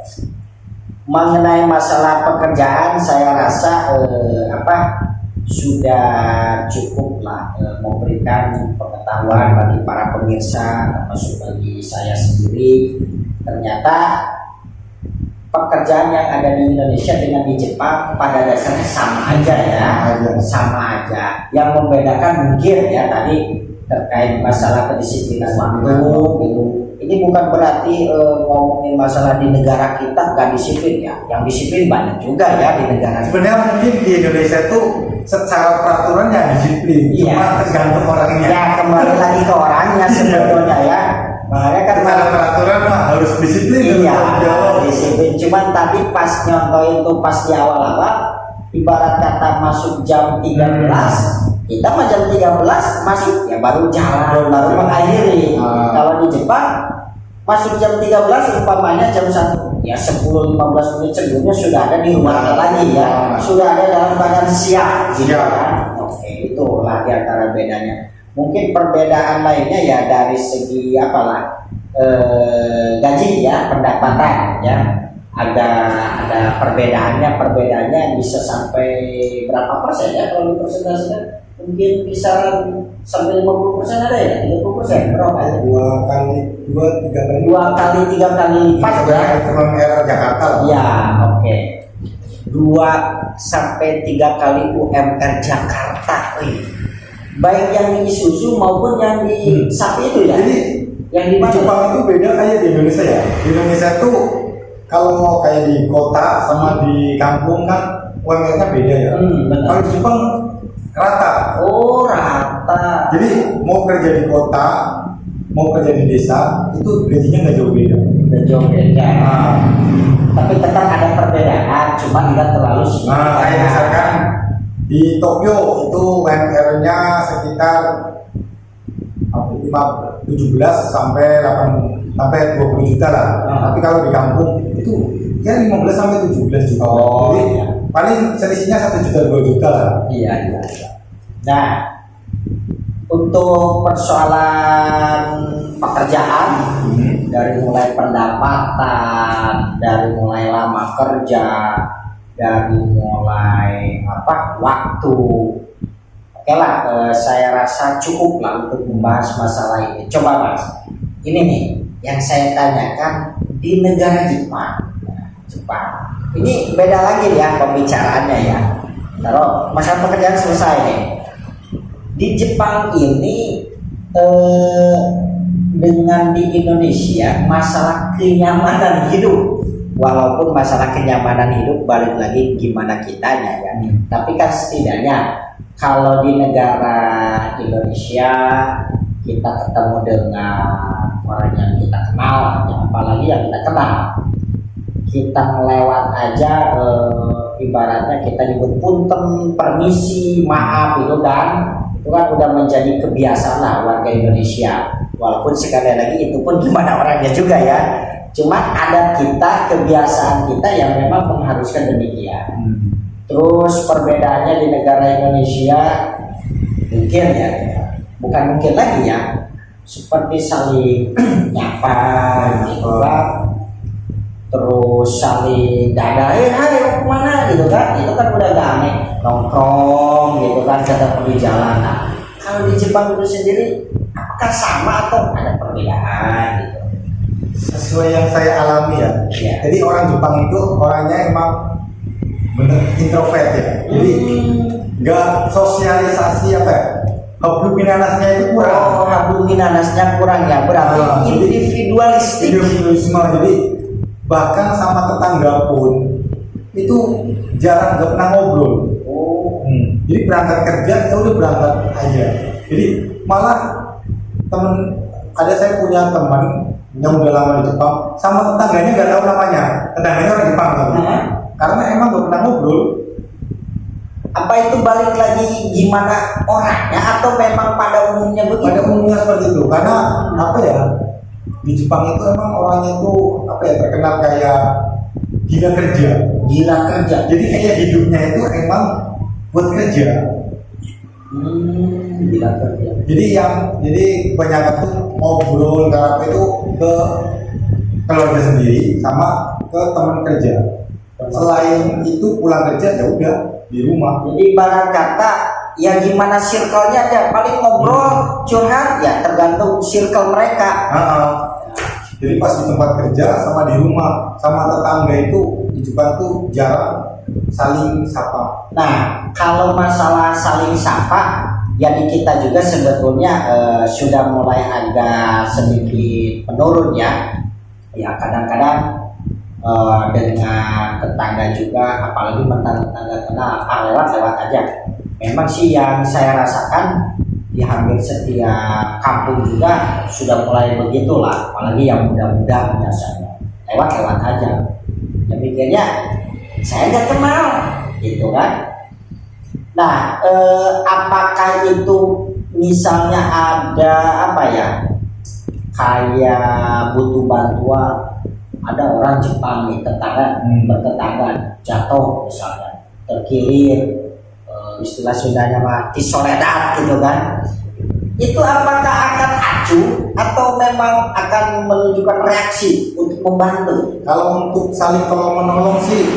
Mengenai masalah pekerjaan saya rasa sudah cukup lah memberikan pengetahuan bagi para pemirsa, termasuk bagi saya sendiri. Ternyata pekerjaan yang ada di Indonesia dengan di Jepang pada dasarnya sama aja ya, sama aja. Yang membedakan mungkin ya tadi terkait masalah kedisiplinan waktu gitu. Ini bukan berarti ngomongin masalah di negara kita nggak disiplin ya. Yang disiplin banyak juga ya di negara. Sebenarnya mungkin di Indonesia tuh secara peraturan ya disiplin, cuma tergantung orangnya. Ya kembali lagi ke orangnya sebetulnya ya. Makanya kan secara peraturan mah harus disiplin. Iya, disiplin. Cuman tadi pas nyontohin tuh pas di awal-awal, ibarat kata masuk jam 13, kita mah jam 13 masuk ya baru jalan, baru mengakhiri. Kalau di Jepang masuk jam 13 umpamanya jam 1 ya 10-15 menit sebelumnya sudah ada di rumah lagi ya, sudah ada dalam keadaan siap gitu kan. Oke, itulah diantara bedanya. Mungkin perbedaan lainnya ya dari segi apalah gaji ya, pendapatan ya. ada perbedaannya bisa sampai berapa persen ya kalau persentase mungkin kisaran sampai 50% ada ya 30% berapa ya? Dua kali tiga kali lipat ya UMR Jakarta lah. Ya oke 2 sampai 3 kali UMR Jakarta. Baik yang di Isuzu maupun yang di sapi itu ya. Jadi yang di Jepang itu beda kayak di Indonesia ya. Di Indonesia tuh kalau mau kayak di kota sama di kampung kan UMR-nya beda ya. Kalau di Jepang rata. Oh rata. Jadi mau kerja di kota, mau kerja di desa itu gajinya nggak jauh beda. Nggak jauh beda. Tapi tetap ada perbedaan, cuma nggak terlalu signifikan. Kayak misalkan di Tokyo itu UMR-nya sekitar 17 sampai 20 juta lah. Tapi kalau di kampung itu ya 15 sampai 17 juta. Jadi paling selisihnya 1 juta 2 juta lah. Iya. Nah, untuk persoalan pekerjaan dari mulai pendapatan, dari mulai lama kerja, dari mulai waktu. Oke lah, saya rasa cukup lah untuk membahas masalah ini. Coba Mas, ini nih yang saya tanyakan di negara Jepang. Ini beda lagi ya pembicaraannya ya. Taruh masalah pekerjaan selesai nih. Di Jepang ini dengan di Indonesia masalah kenyamanan hidup. Walaupun masalah kenyamanan hidup balik lagi gimana kitanya ya. Tapi kan setidaknya kalau di negara Indonesia kita ketemu dengan orang yang kita kenal, apalagi yang kita kenal, kita melewat aja ibaratnya kita nyebut punten, permisi, maaf itu kan udah menjadi kebiasaan lah warga Indonesia. Walaupun sekali lagi itu pun gimana orangnya juga ya. Cuma ada kita kebiasaan kita yang memang mengharuskan demikian. Terus perbedaannya di negara Indonesia mungkin ya, bukan mungkin lagi ya, seperti saling nyapa gitu kan, terus saling dada, hai kemana gitu kan, itu kan udah gak aneh, nongkrong gitu kan, ketemu di jalan. Nah, kalau di Jepang itu sendiri apakah sama atau ada perbedaan gitu? Sesuai yang saya alami ya. Jadi orang Jepang itu orangnya emang bener introvert ya. Jadi nggak sosialisasi hablum minanasnya itu kurang. Hablum minanasnya kurang ya. Berarti individualistik. Individualisme. Jadi bahkan sama tetangga pun itu jarang nggak pernah ngobrol. Jadi berangkat kerja ya udah berangkat aja. Jadi malah saya punya teman yang udah lama di Jepang, sama tetangganya nggak tahu namanya. Tetangganya orang Jepang kan? Karena emang gak pernah ngobrol. Apa itu balik lagi gimana orangnya atau memang pada umumnya begitu? Pada umumnya seperti itu. Karena di Jepang itu emang orangnya tuh terkenal kayak gila kerja. Jadi kayak hidupnya itu emang buat kerja. Gila kerja. Jadi kebanyakan tuh ngobrol karena itu ke keluarga sendiri sama ke teman kerja. Selain itu pulang kerja ya udah di rumah. Jadi barang kata ya gimana circle-nya aja, paling ngobrol curhat ya tergantung circle mereka. Jadi pas di tempat kerja sama di rumah sama tetangga itu di Jepang tuh jarang saling sapa. Nah kalau masalah saling sapa ya di kita juga sebetulnya sudah mulai agak sedikit menurun ya. Ya kadang-kadang dengan tetangga juga, apalagi tetangga kenal, lewat aja. Memang sih yang saya rasakan di hampir setiap kampung juga sudah mulai begitulah, apalagi yang muda-muda biasanya lewat aja. Ya mikirnya saya nggak kenal, gitu kan? Nah, apakah itu misalnya ada kayak butuh bantuan? Ada orang Jepang nih bertetangga jatuh misalnya terkilir, istilah Sundanya mati soledad gitu kan, itu apakah akan acuh atau memang akan menunjukkan reaksi untuk membantu. Kalau untuk saling tolong menolong sih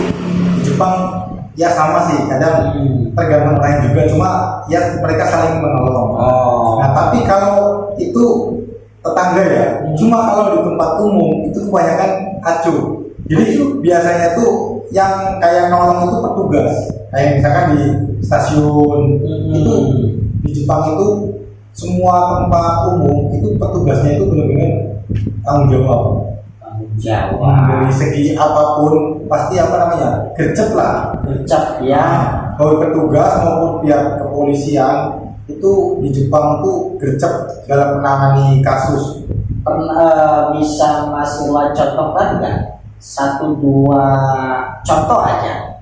di Jepang ya sama sih, kadang tergantung orang juga, cuma ya mereka saling menolong. Oh. Nah tapi kalau itu tetangga ya, cuma kalau di tempat umum itu kebanyakan acuh. Jadi biasanya tuh yang kayak nolong itu petugas, kayak misalkan di stasiun itu di Jepang itu semua tempat umum itu petugasnya itu benar-benar tanggung jawab. Dari segi apapun pasti apa namanya gercep lah, Gercep ya. baik petugas maupun pihak kepolisian itu di Jepang tuh gercep dalam menangani kasus. Pernah bisa Mas Irwan contohkan nggak? 1-2 contoh aja.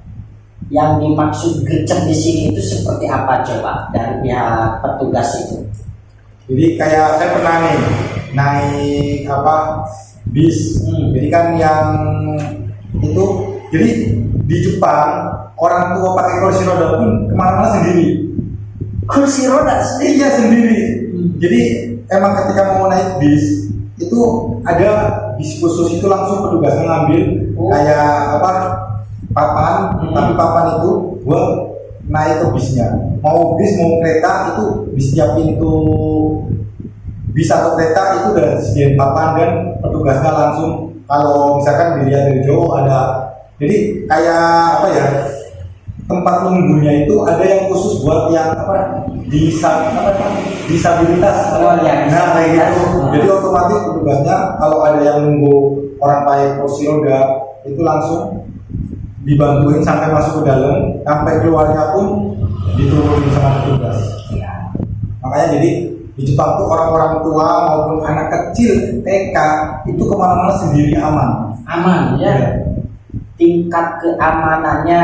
Yang dimaksud gercep di sini itu seperti apa coba dari pihak petugas itu? Jadi kayak saya pernah nih naik apa bis, jadi kan yang itu, jadi di Jepang orang tua pakai kursi roda pun kemana-mana sendiri. Kursi roda sendiri? Iya sendiri. Jadi emang ketika mau naik bis itu ada bis khusus, itu langsung petugasnya ngambil kayak apa papan, tapi papan itu buat naik ke bisnya. Mau bis mau kereta itu di setiap pintu bis atau kereta itu udah disediain papan dan petugasnya langsung, kalau misalkan dilihat dari jauh ada, jadi kayak apa ya, tempat nunggunya itu ada yang khusus buat yang apa disabilitas. Nah kayak gitu. Jadi otomatis petugasnya kalau ada yang nunggu orang pakai kursi roda itu langsung dibantuin sampai masuk ke dalam, sampai keluarnya pun diturunin sama petugas. Makanya jadi di Jepang tuh orang-orang tua maupun anak kecil TK itu kemana-mana sendiri aman. Aman ya. Tingkat keamanannya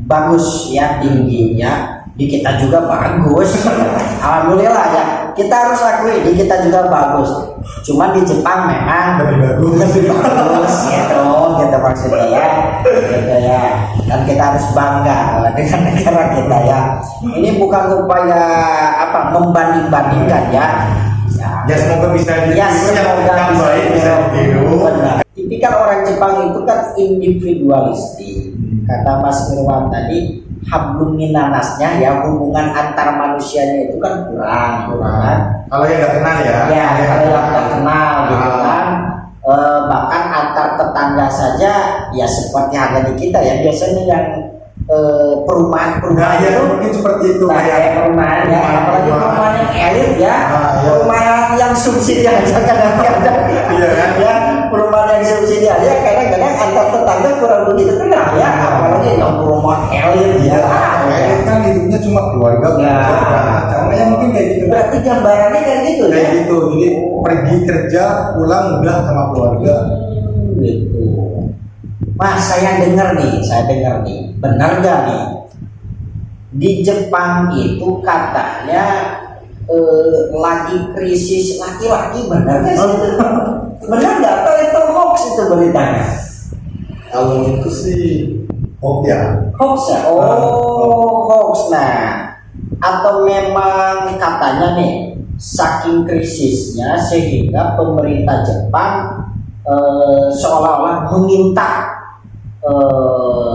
bagus ya, tingginya. Di kita juga bagus. Alhamdulillah ya. Kita harus akui di kita juga bagus. Cuman di Jepang memang Lebih bagus. gitu maksudnya ya. Gitu ya. Dan kita harus bangga dengan negara kita ya. Ini bukan upaya apa membanding-bandingkan ya. Ya semoga bisa semoga yang baik bisa ditiru. Tipikal orang Jepang itu kan individualistik. Kata Mas Irwan tadi, hablum minanasnya ya, hubungan antar manusianya itu kan kurang. Kan? Kalau yang nggak kenal ya. Ya, kalau yang nggak kenal gitu kan. Bahkan antar tetangga saja ya seperti ada di kita ya, biasanya yang perumahan ya, itu mungkin seperti itu kayak perumahan ya, apalagi perumahan yang elit ya, perumahan yang subsidi aja kadang-kadang iya kan ya, perumahan yang subsidi aja kadang-kadang antar tetangga kurang begitu kenal ya, apalagi yang perumahan elit ya, elit kan hidupnya cuma keluarga caranya mungkin kayak gitu. Berarti gambarannya kayak gitu ya, kayak gitu, jadi pergi kerja pulang udah sama keluarga gitu. Mas, saya dengar nih, benar gak nih? Di Jepang itu katanya lagi krisis laki-laki, benar gak sih? Benar gak? Atau itu hoax itu beritanya? Kalau itu sih hoax ya. Hoax ya? Oh, hoax. Nah, atau memang katanya nih, saking krisisnya sehingga pemerintah Jepang seolah-olah meminta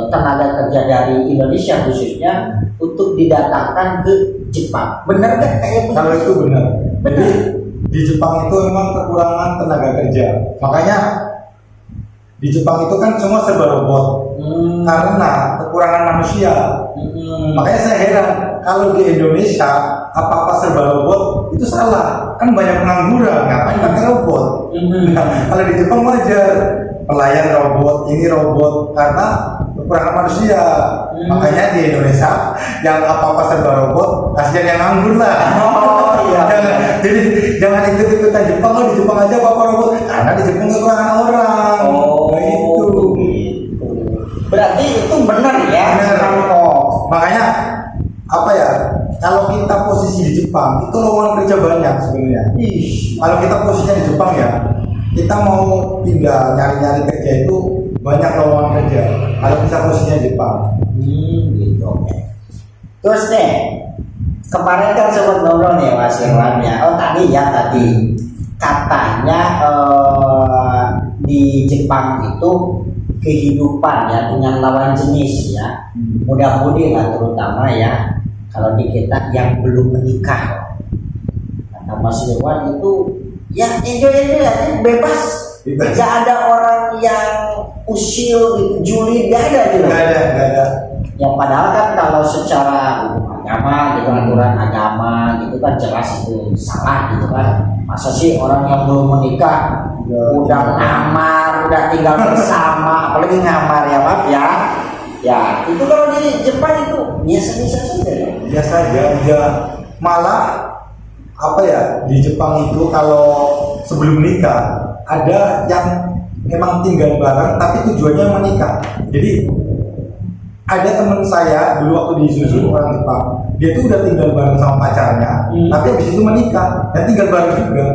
tenaga kerja dari Indonesia khususnya untuk didatangkan ke Jepang. Benar nggak kayak begitu? Kalau itu benar. Benar. Jadi di Jepang itu memang kekurangan tenaga kerja. Makanya di Jepang itu kan semua serba robot karena kekurangan manusia. Makanya saya heran kalau di Indonesia apa-apa serba robot itu salah. Kan banyak pengangguran, ngapain pakai robot? Nah, kalau di Jepang wajar. Pelayan robot, ini robot karena kekurangan manusia. Makanya di Indonesia yang apa-apa serba robot, kasihan yang nganggur lah. Oh iya. Jadi jangan ikut-ikutan Jepang, di Jepang aja apa robot, karena di Jepang kekurangan orang. Oh itu. Berarti itu benar ya? Benar. Makanya apa ya? Kalau kita posisi di Jepang, itu lowongan kerja banyak sebenarnya. Kalau kita posisinya di Jepang ya, kita mau pindah nyari-nyari kerja itu banyak lowongan kerja. Kalau bisa posisinya di Jepang. Gitu. Terus nih, kemarin kan sempat ngobrol nih Mas Irwan ya. Oh tadi katanya di di Jepang itu kehidupan ya dengan lawan jenis ya, muda-mudi lah terutama ya, kalau di kita yang belum menikah, kata Mas Irwan itu ya enjoy aja, bebas. Gak ada orang yang usil julid, gak ada gitu. Gak ada. Ya padahal kan kalau secara agama gitu, aturan agama gitu kan jelas itu salah gitu kan. Masa sih orang yang belum menikah udah ngamar, udah tinggal bersama, apalagi ngamar ya maaf ya. Ya itu kalau di Jepang itu biasa-biasa saja ya. Biasa aja, ya. Malah apa ya, di Jepang itu kalau sebelum nikah ada yang memang tinggal bareng tapi tujuannya menikah. Jadi ada teman saya dulu waktu di Isuzu, orang Jepang, dia tuh udah tinggal bareng sama pacarnya, tapi habis itu menikah dan tinggal bareng juga.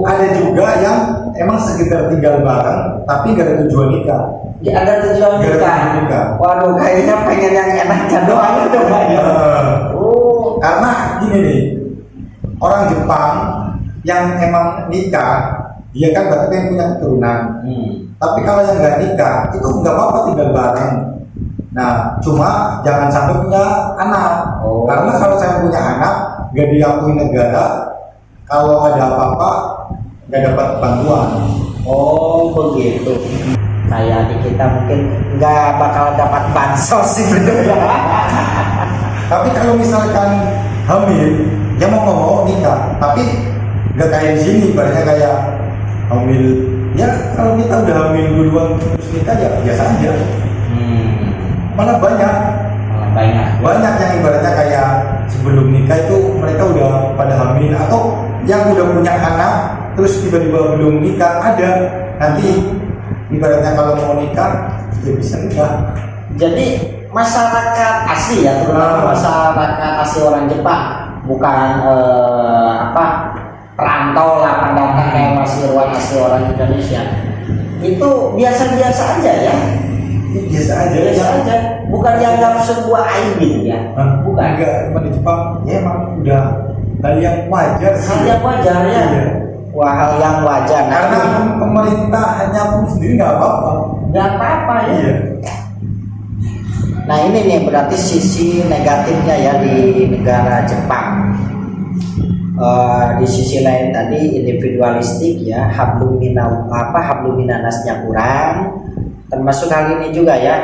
Ada juga yang emang sekedar tinggal bareng tapi gak ada tujuan nikah. Ya, ada tujuan nikah. Waduh, kayaknya pengen yang enaknya doang itu banyak. Karena gini nih, orang Jepang yang emang nikah, dia kan berarti pengen punya keturunan. Tapi kalau yang nggak nikah itu nggak apa-apa tinggal bareng. Nah, cuma jangan sampai punya anak. Karena kalau saya punya anak nggak diakui negara, kalau ada apa-apa nggak dapat bantuan. Oh begitu. Kayak di kita mungkin nggak bakal dapat bansos sih bener. Tapi kalau misalkan hamil, dia mau nikah, tapi nggak kayak di sini, ibaratnya kayak hamil. Ya kalau kita udah hamil duluan terus nikah ya biasa aja. Malah banyak yang ibaratnya kayak sebelum nikah itu mereka udah pada hamil, atau yang udah punya anak terus tiba-tiba belum nikah ada. Nanti ibaratnya kalau mau nikah ya bisa nikah. Jadi masyarakat asli ya, terutama masyarakat asli orang Jepang, bukan perantau lah, pendatang kayak Mas Irwan asli orang Indonesia, itu biasa-biasa aja ya. Biasa aja, bukan dianggap sebuah aib gitu ya. Bukan. Enggak, di Jepang ya emang udah hal yang wajar sih. Hal yang wajar ya. Iya. Wah, hal yang wajar. Karena pemerintah hanya pun sendiri nggak apa-apa. Nggak apa-apa ya. Iya. Nah ini nih berarti sisi negatifnya ya di negara Jepang. Di sisi lain tadi individualistik ya, hablum minanasnya kurang. Termasuk hal ini juga ya,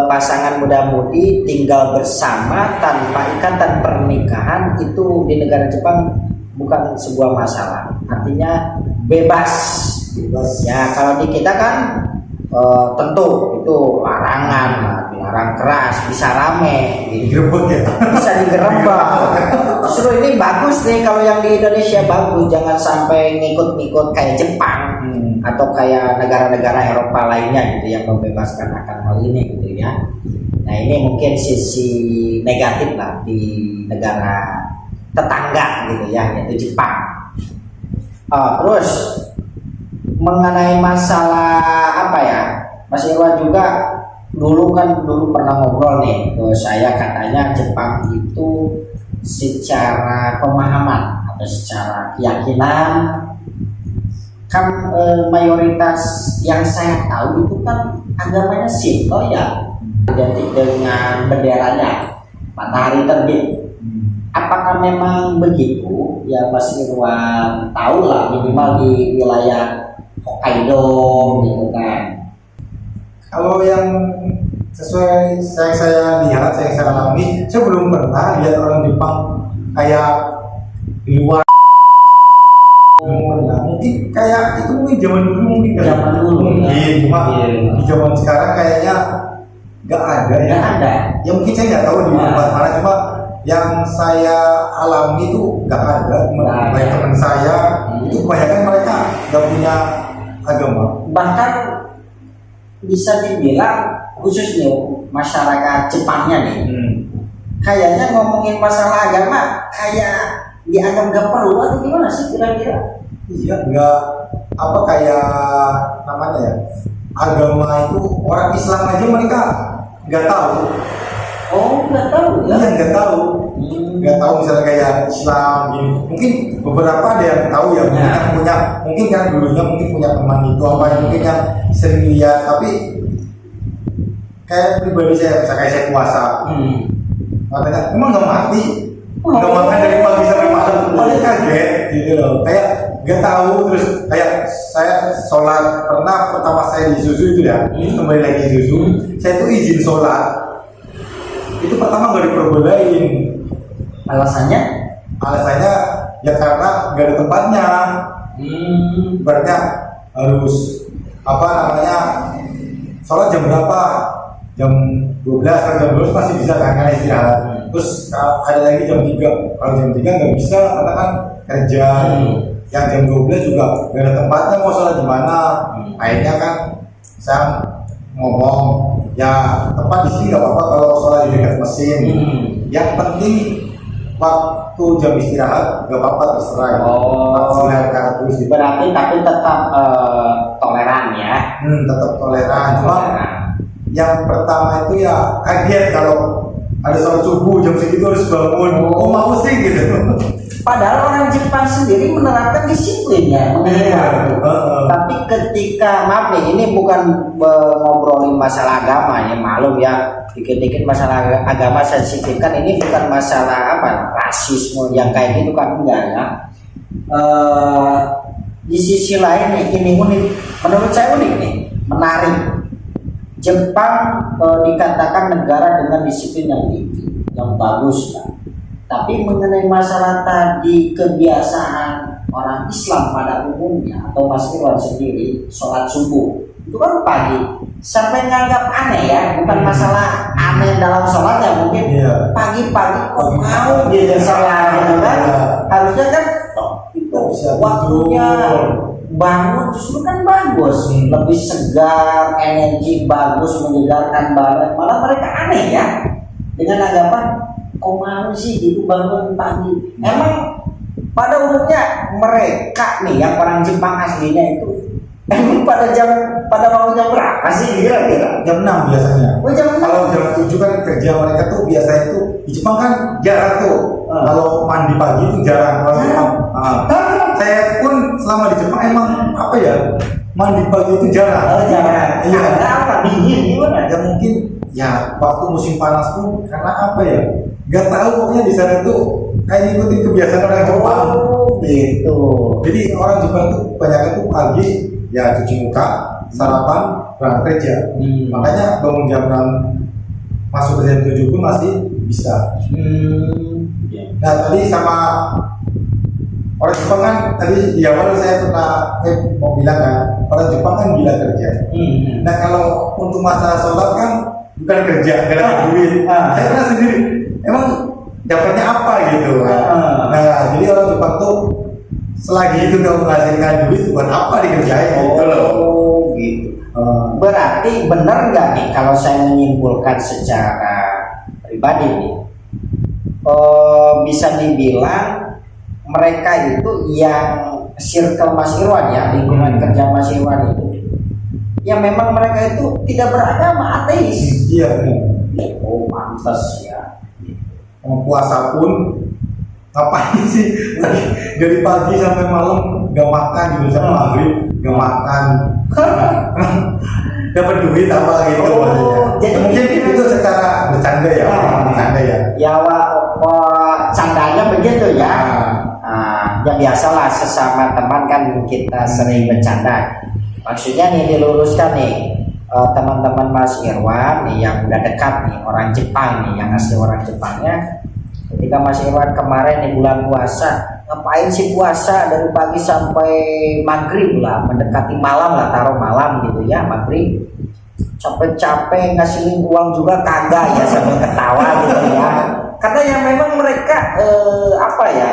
pasangan muda-mudi tinggal bersama tanpa ikatan pernikahan itu di negara Jepang bukan sebuah masalah, artinya bebas ya. Kalau di kita kan tentu itu larangan, larang keras, bisa rame Digerebek ya, bisa digerebek. Justru ini bagus nih, kalau yang di Indonesia bagus, jangan sampai ngikut-ngikut kayak Jepang atau kayak negara-negara Eropa lainnya gitu yang membebaskan akan hal ini gitu ya. Nah ini mungkin sisi negatif lah di negara tetangga gitu ya, yaitu Jepang. Terus mengenai masalah apa ya, Mas Irwan juga dulu pernah ngobrol nih ke saya, katanya Jepang itu secara pemahaman atau secara keyakinan kan mayoritas yang saya tahu itu kan agamanya Shinto ya, identik dengan benderanya matahari terbit. Apakah memang begitu ya, Mas Irwan tahu lah, minimal di wilayah Hokkaido gitu kan? Kalau yang sesuai saya lihat, saya alami, saya belum pernah lihat orang Jepang kayak di luar. Mungkin kayak itu mungkin zaman dulu, cuma di zaman sekarang kayaknya nggak ada ya. Nggak ada. Ya mungkin saya nggak tahu di tempat mana, cuma yang saya alami itu nggak ada. Banyak teman saya itu kebanyakan mereka nggak punya agama. Bahkan bisa dibilang khususnya masyarakat Jepangnya nih, kayaknya ngomongin masalah agama kayak dianggap gak perlu atau gimana sih kira-kira? Iya, nggak apa kayak namanya ya, agama itu orang Islam aja mereka nggak tahu. Oh, nggak tahu ya? Iya, nggak tahu. Nggak tahu misalnya kayak Islam gini. Mungkin beberapa ada yang tahu ya, mungkin yang punya, mungkin kan dulunya mungkin punya teman itu apa yang mungkin yang sering lihat, tapi kayak pribadi saya, misalnya kayak saya puasa, katanya emang nggak mati, nggak makan dari pagi sampai malam, malah kaget gitu loh, kayak nggak tahu. Terus kayak saya sholat, pernah pertama saya di susu itu ya, kembali lagi di susu, saya tuh izin sholat, itu pertama nggak diperbolehkan. Alasannya? Alasannya ya karena nggak ada tempatnya. Berarti harus apa namanya, sholat jam berapa? Jam 12 atau jam 12 masih bisa kan, karena istirahat. Terus ada lagi jam 3. Kalau jam 3 nggak bisa karena kan kerja. Yang jam 12 juga nggak ada tempatnya, mau sholat di mana? Akhirnya kan saya ngomong, ya tempat di sini nggak apa-apa kalau sholat di dekat mesin. Yang penting waktu jam istirahat nggak apa-apa, terserah. Istirahat terus. Berarti tapi tetap toleran ya? Tetap toleran. Cuma yang pertama itu ya kaget kalau ada sholat subuh jam segitu harus bangun. Oh mau sih gitu. Padahal orang Jepang sendiri menerapkan disiplin ya. Tapi ketika, maaf nih, ini bukan ngobrolin masalah agama ya, malum ya, dikit-dikit masalah agama saya sisipkan, ini bukan masalah apa rasisme yang kayak gitu kan, enggak ya. Di sisi lain nih, ini unik, menurut saya unik nih, menarik. Jepang dikatakan negara dengan disiplin yang tinggi, yang bagus kan. Tapi mengenai masalah tadi kebiasaan orang Islam pada umumnya atau Mas Irwan sendiri sholat subuh itu kan pagi, sampai nganggap aneh ya, bukan masalah aneh dalam sholatnya, mungkin pagi-pagi kok mau gitu sholat gitu kan, harusnya kan itu waktunya bangun justru kan bagus, lebih segar, energi bagus, menyegarkan badan, malah mereka aneh ya dengan anggapan kok mau sih gitu bangun pagi. Emang pada umumnya mereka nih yang orang Jepang aslinya itu emang pada mau jam berapa sih kira-kira? Jam 6 biasanya. Oh, jam 6. Kalau jam 7 kan kerja mereka tuh biasanya itu di Jepang kan jarang tuh. Kalau mandi pagi itu jarang. Saya pun selama di Jepang emang apa ya, mandi pagi itu jarang. Jarang. Iya. Karena apa? Dingin gimana? Ya mungkin ya waktu musim panas pun karena apa ya? Gak tahu, pokoknya di sana tuh kayak ngikutin kebiasaan orang Jepang. Oh, gitu. Jadi orang Jepang tuh banyak tuh pagi ya cuci muka, sarapan, berangkat kerja. Makanya bangun jam 6 masuk ke jam 7 pun masih bisa. Nah tadi sama orang Jepang kan tadi di awal saya pernah mau bilang kan, orang Jepang kan gila kerja. Nah kalau untuk masalah sholat kan bukan kerja, gak ada duit. Saya pernah sendiri, emang dapatnya apa gitu. Nah jadi orang Jepang tuh selagi itu gak menghasilkan duit, buat apa dikerjain gitu loh. Gitu. Berarti benar nggak nih kalau saya menyimpulkan secara pribadi nih, bisa dibilang mereka itu yang circle Mas Irwan ya, lingkungan kerja Mas Irwan itu, ya memang mereka itu tidak beragama, ateis. Iya. Oh pantas ya. Mau puasa pun ngapain sih? Dari pagi sampai malam gak makan gitu, sampai maghrib gak makan. Dapat duit apa gitu maksudnya. Jadi mungkin itu secara bercanda ya, bercanda ya. Ya candanya begitu ya. Ya biasalah sesama teman kan kita sering bercanda. Maksudnya nih diluruskan nih, teman-teman Mas Irwan nih yang udah dekat nih, orang Jepang nih, yang asli orang Jepangnya. Ketika Mas Irwan kemarin di bulan puasa, ngapain sih puasa dari pagi sampai maghrib lah, mendekati malam lah, taruh malam gitu ya, maghrib. Capek-capek ngasihin uang juga kagak ya, sambil ketawa gitu ya. Karena yang memang mereka apa ya,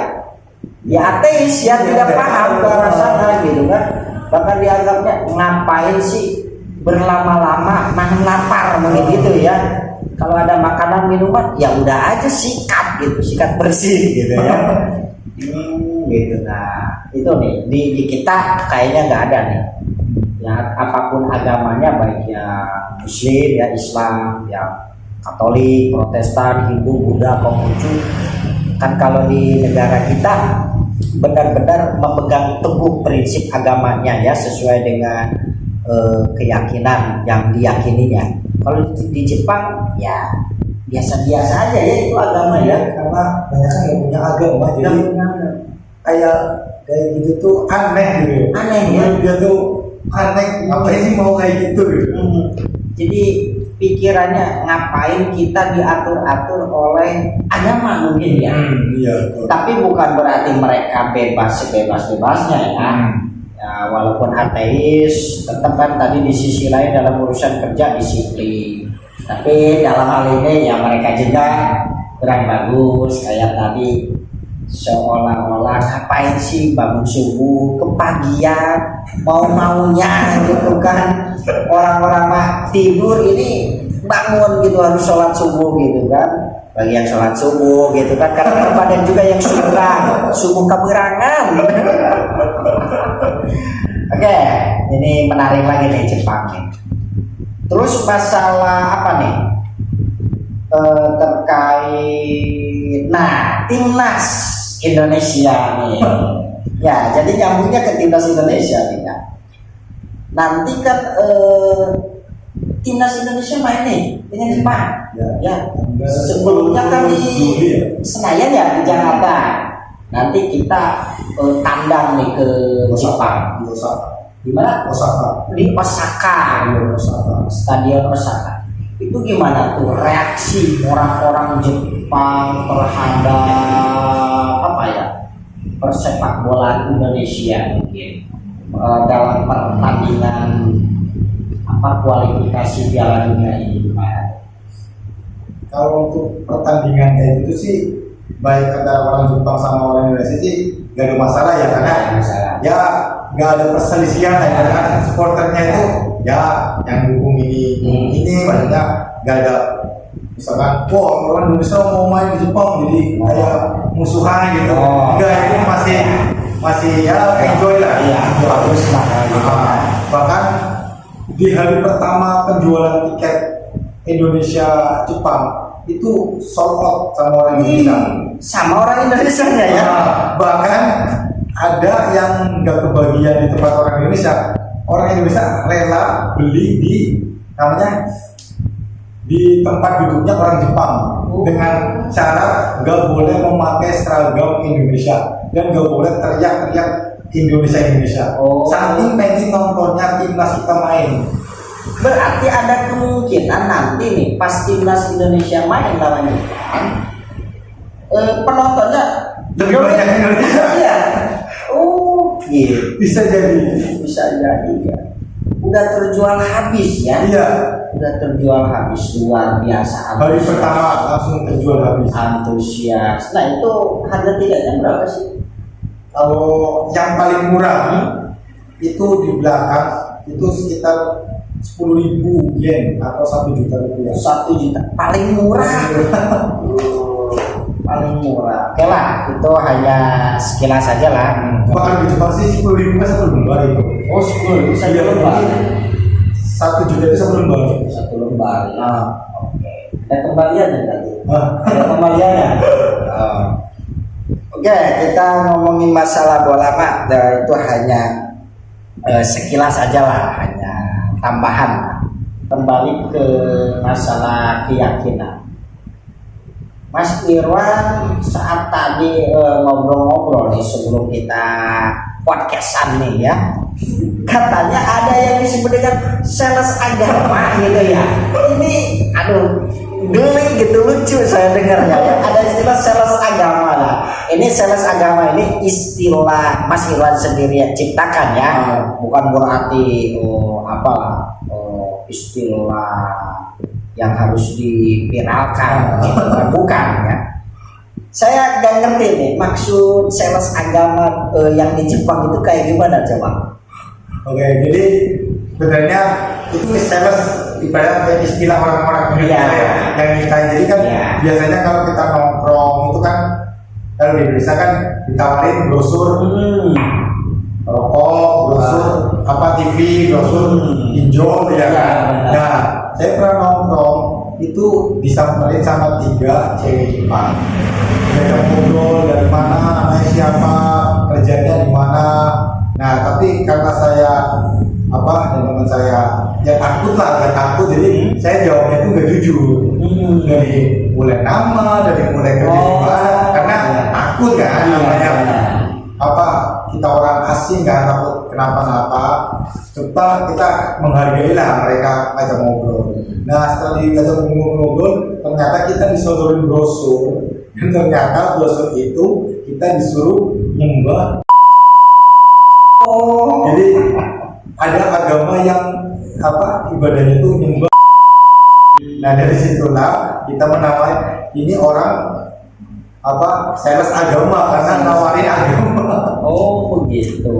ya ateis ya, tidak paham ke arah sana gitu kan. Bahkan dianggapnya ngapain sih berlama-lama nahan lapar mungkin gitu ya. Kalau ada makanan minuman ya udah aja sikat gitu, sikat bersih gitu ya. Gitu. Nah itu nih di kita kayaknya nggak ada nih ya, apapun agamanya, baik ya Muslim ya Islam ya Katolik, Protestan, Hindu, Buddha, Konghucu. Kan kalau di negara kita benar-benar memegang teguh prinsip agamanya ya, sesuai dengan keyakinan yang diyakininya. Kalau di Jepang ya biasa-biasa aja ya itu agama ya, karena banyak kan yang punya agama, jadi kayak gitu tuh aneh gitu. Aneh ya. Dia tuh aneh, ngapain sih mau kayak gitu gitu. Jadi pikirannya ngapain kita diatur-atur oleh agama mungkin ya. Iya. Tapi bukan berarti mereka bebas sebebas-bebasnya ya. Ya, walaupun ateis, tetap kan tadi di sisi lain dalam urusan kerja disiplin. Tapi dalam hal ini ya mereka juga kurang bagus, kayak tadi seolah-olah ngapain sih bangun subuh kepagian mau-maunya gitu kan. Orang-orang mah tidur ini bangun gitu harus sholat subuh gitu kan. Bagian sholat subuh gitu kan, karena badan juga yang subuh keberangan. Oke, ini menarik lagi nih Jepang nih. Terus masalah apa nih? Terkait timnas Indonesia nih. Ya, jadi nyambungnya ke timnas Indonesia nih ya. Nanti kan timnas Indonesia main nih dengan Jepang. Ya. Sebelumnya kan di Senayan ya di Jakarta. Nanti kita tandang nih ke Jepang. Di Osaka. Di mana? Osaka. Di Osaka. Stadion Osaka. Itu gimana tuh reaksi orang-orang Jepang terhadap apa ya? Persepak bola Indonesia mungkin dalam pertandingan kualifikasi Piala Dunia ini gimana? Kalau untuk pertandingan kayak gitu sih, baik antara orang Jepang sama orang Indonesia sih gak ada masalah ya, karena ya gak ada perselisihan ya, karena supporternya itu ya yang dukung ini maksudnya gak ada misalkan orang Indonesia mau main di Jepang jadi kayak musuhan gitu. Enggak, itu masih ya enjoy lah. Iya, bagus lah gitu. Bahkan di hari pertama penjualan tiket Indonesia Jepang itu sold out sama orang Indonesia. Sama orang Indonesia ya. Bahkan ada yang nggak kebagian di tempat orang Indonesia. Orang Indonesia rela beli di tempat duduknya orang Jepang dengan cara nggak boleh memakai seragam Indonesia dan nggak boleh teriak-teriak Indonesia. Saking pengen nontonnya timnas kita main. Berarti ada kemungkinan nanti nih pas timnas Indonesia main lawan Jepang, penontonnya lebih banyak Indonesia. Iya. Gitu. Bisa jadi Ya. Udah terjual habis ya. Iya. Udah terjual habis, luar biasa. Hari pertama langsung terjual habis. Antusias. Nah itu harga tiketnya berapa sih? Kalau yang paling murah itu di belakang itu sekitar 10.000 yen atau 1 juta rupiah. 1 juta paling murah. Paling murah. Oke lah, itu hanya sekilas saja lah. Bahkan di Jepang sih 10.000 kan 1 lembar itu. 10.000 saja lembar. 1 juta itu 1 lembar. 1 lembar. Oke. Ada kembalian ya tadi. Ada kembaliannya. Oke, kita ngomongin masalah bola Pak. Itu hanya sekilas aja lah, hanya tambahan. Kembali ke masalah keyakinan. Mas Irwan saat tadi ngobrol-ngobrol nih sebelum kita podcastan nih ya, katanya ada yang disebut dengan sales agama gitu ya. Ini geli gitu, lucu saya dengarnya ya. Ada istilah sales agama lah. Ini sales agama ini istilah Mas Irwan sendiri yang ciptakan ya, bukan berarti istilah yang harus dipiralkan gitu kan, bukan ya. Saya gak ngerti nih maksud sales agama yang di Jepang itu kayak gimana coba? Oke, jadi sebenarnya itu sales ibarat istilah orang-orang Indonesia yang kita jadi kan biasanya kalau kita nongkrong itu kan kalau di Indonesia kan ditawarin brosur rokok, brosur TV, brosur hijau ya kan. Nah, saya pernah nongkrong itu disamperin sama 3 cewek Jepang. Mereka ngobrol dari mana, anaknya siapa, kerjanya di mana. Nah tapi karena saya dan teman saya ya takut jadi saya jawabnya itu nggak jujur. Dari mulai nama, dari mulai kerja di mana, karena takut kan namanya kita orang asing kan, takut kenapa-napa. Coba kita menghargai lah mereka ngajak ngobrol. Nah setelah diajak ngobrol, ternyata kita disodorin brosur, dan ternyata brosur itu kita disuruh nyembah. Jadi ada agama yang ibadahnya itu nyembah. Nah dari situlah kita menamai ini orang sales agama karena nawarin agama. Oh begitu.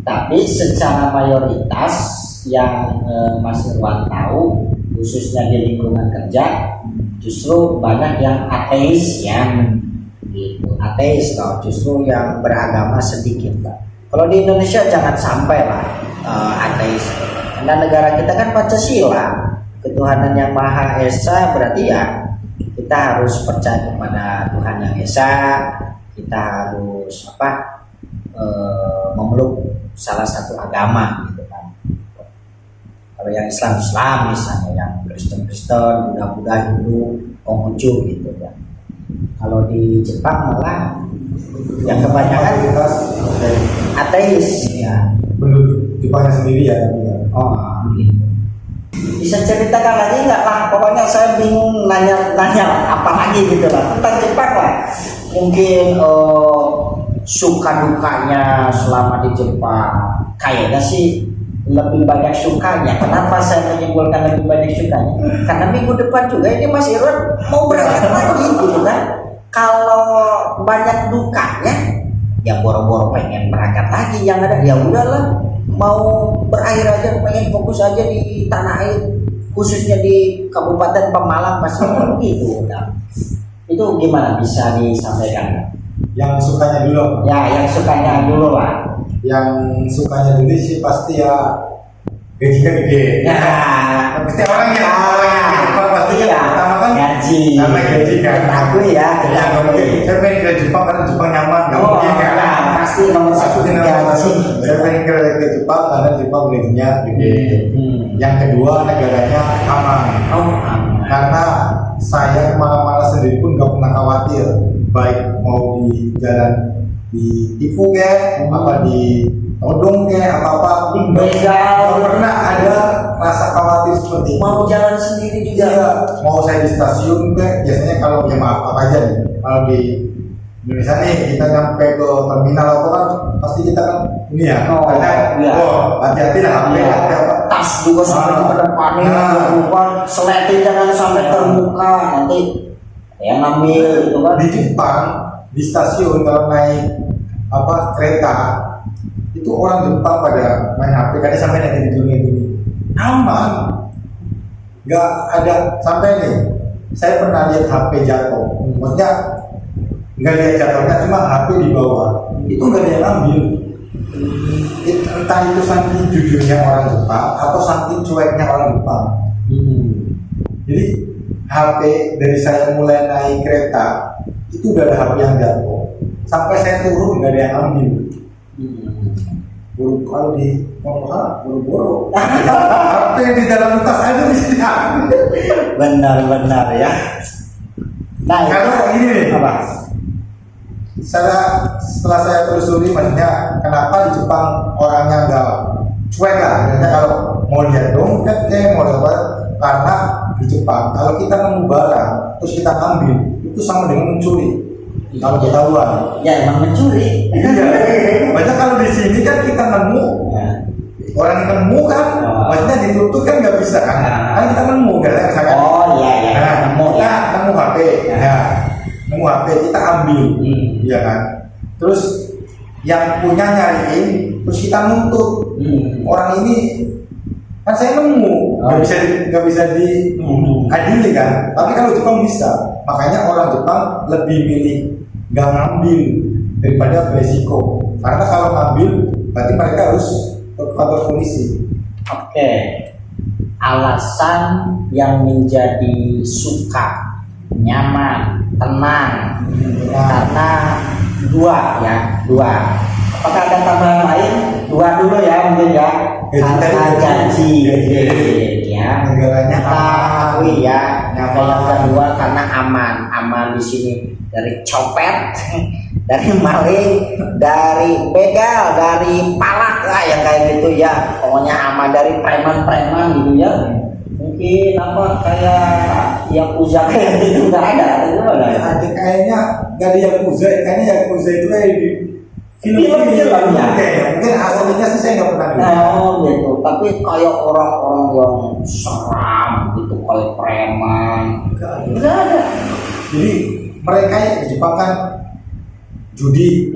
Tapi secara mayoritas yang Mas Irwan tahu, khususnya di lingkungan kerja, justru banyak yang ateis ya, gitu. Ateis toh, justru yang beragama sedikit Pak. Kalau di Indonesia jangan sampai lah ateis. Karena negara kita kan Pancasila, ketuhanan yang Maha Esa, berarti ya kita harus percaya kepada Tuhan yang Esa. Kita harus memeluk salah satu agama gitu kan. Kalau yang Islam misalnya, yang Kristen, Buddha, Hindu, Konghucu gitu ya. Kalau di Jepang malah yang kebanyakan ateis ya. Belum Jepangnya sendiri ya. Oh gitu. Bisa ceritakan lagi nggak lah? Pokoknya saya bingung nanya apa lagi gitu lah tentang Jepang lah. Mungkin suka dukanya selama di Jepang. Kayaknya sih lebih banyak sukanya. Kenapa saya menyimpulkan lebih banyak sukanya? Karena minggu depan juga ini Mas Irwan mau berangkat lagi gitu kan. Kalau banyak dukanya, ya boro-boro pengen berangkat lagi. Yang ada ya udahlah, mau berakhir aja, pengen fokus aja di tanah air, khususnya di Kabupaten Pemalang Mas Irwan gitu. Nah, itu gimana bisa disampaikan? Yang sukanya dulu. Ya, yang sukanya dulu lah. Yang sukanya dulu sih pasti ya gajinya gede. Ya, pasti orang yang pasti iya. Pertama kan gaji. Karena gaji kan. Aku ya. Nggak mungkin. Saya pengen ke Jepang karena Jepang nyaman. Nggak mungkin kan. Ya, pasti nomor satu gaji. Saya pengen ke Jepang karena Jepang gajinya gede. Yang kedua negaranya aman. Karena saya kemana-mana sendiri pun nggak pernah khawatir, baik mau di jalan ditipu apa di todong apa begal, nggak pernah ada rasa khawatir seperti itu. Mau jalan sendiri juga. Iya, mau saya di stasiun biasanya kalau ya maaf apa aja nih, kalau di Indonesia nih kita nyampe ke terminal apa kan pasti kita kan ini ya, hati-hati lah, tas juga sampai di depannya, seleting jangan sampai terbuka, nanti yang ngambil gitu kan. Di Jepang di stasiun kalau naik kereta itu orang Jepang pada main HP karena sampai nanti di aman, nggak ada sampai nih. Saya pernah lihat HP jatuh, maksudnya nggak lihat jatuhnya, cuma HP di bawah itu nggak ada yang ambil. Entah itu saking jujurnya orang Jepang atau saking cueknya orang Jepang. Jadi HP dari saya mulai naik kereta itu udah ada HP yang jatuh, sampai saya turun nggak ada yang ambil. Kalau di boro-boro HP di dalam tas aja bisa diambil. Benar ya. Nah kalau ini apa? Setelah saya telusuri, maksudnya kenapa di Jepang orangnya nggak cuek lah, maksudnya kalau mau lihat dompet mau apa, karena di Jepang kalau kita nemu barang terus kita ambil itu sama dengan mencuri. Kalau ketahuan ya emang mencuri. Iya. Banyak kalau di sini kan kita nemu orang yang nemu kan, maksudnya ditutup kan nggak bisa kan, kan kita nemu kan, misalkan nemu HP, nemu HP kita ambil, ya kan. Terus yang punya nyariin, terus kita nuntut orang ini kan saya nemu, nggak bisa diadili kan. Tapi kalau Jepang bisa, makanya orang Jepang lebih milih nggak ngambil daripada beresiko. Karena kalau ngambil, berarti mereka harus ke kantor polisi. Oke. alasan yang menjadi suka, nyaman, tenang, karena dua. Apakah ada tambahan lain? Dua dulu ya mungkin ya. Karena gaji, ya. Negaranya Kita akui ya. Yang kedua karena aman di sini dari copet, dari maling, dari begal, dari palak lah yang kayak gitu ya. Pokoknya aman dari preman-preman gitu ya. Mungkin apa kayak yakuza kayak gitu nggak ada, ada kayaknya nggak ada Yakuza, kayaknya Yakuza itu kayak di film-filmnya. Mungkin aslinya sih saya nggak pernah lihat. Oh gitu, tapi kayak orang-orang yang seram gitu, kayak preman. Nggak ada. Jadi mereka yang di Jepang kan judi,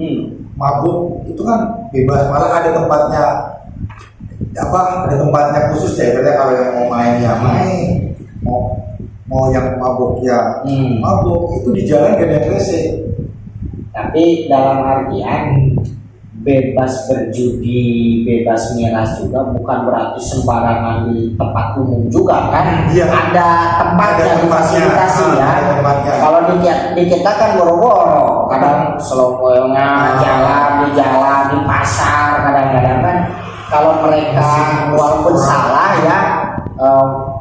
mabuk itu kan bebas, malah ada tempatnya ada tempatnya khusus ya. Berarti kalau yang mau main ya main, mau yang mabuk ya mabuk, itu di jalan gak ada yang rese. Tapi dalam artian bebas berjudi, bebas miras juga bukan berarti sembarangan di tempat umum juga kan. Iya. Ada tempatnya, difasilitasi ya. Kalau di kita kan boro-boro, kadang selongkoyongan, jalan di pasar, kadang-kadang kan. Kalau mereka walaupun salah ya,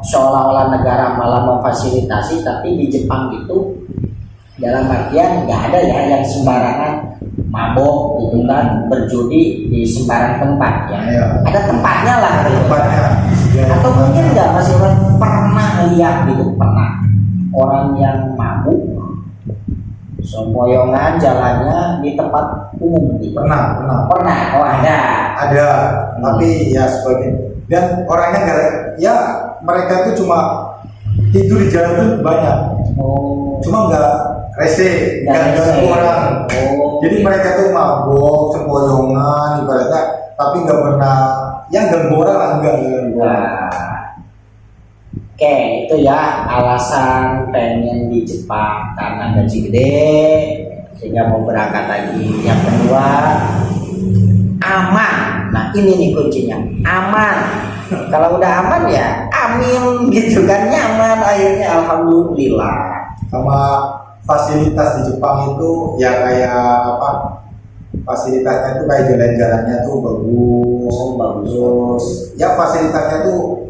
seolah-olah negara malah memfasilitasi, tapi di Jepang itu dalam artian nggak ada ya yang sembarangan mabok gitu kan, berjudi di sembarang tempat ya. Ada tempatnya lah gitu. Atau mungkin nggak, Mas Iwan pernah lihat gitu, pernah orang yang mabuk sempoyongan jalannya di tempat umum gitu. Pernah. Oh ada. Tapi ya sebagian, dan orangnya nggak, ya mereka tuh cuma tidur di jalan tuh banyak. Cuma nggak rese, nggak ganggu orang. Jadi mereka tuh mabok, sempoyongan ibaratnya, tapi nggak pernah ya ganggu orang lah, enggak ganggu orang. Oke, itu ya alasan pengen di Jepang karena gaji gede sehingga mau berangkat lagi. Yang kedua, aman. Nah ini nih kuncinya, aman. Kalau udah aman ya amin gitu kan, nyaman akhirnya, alhamdulillah. Sama fasilitas di Jepang itu ya kayak apa? Fasilitasnya tuh kayak jalan-jalannya tuh bagus. Ya fasilitasnya tuh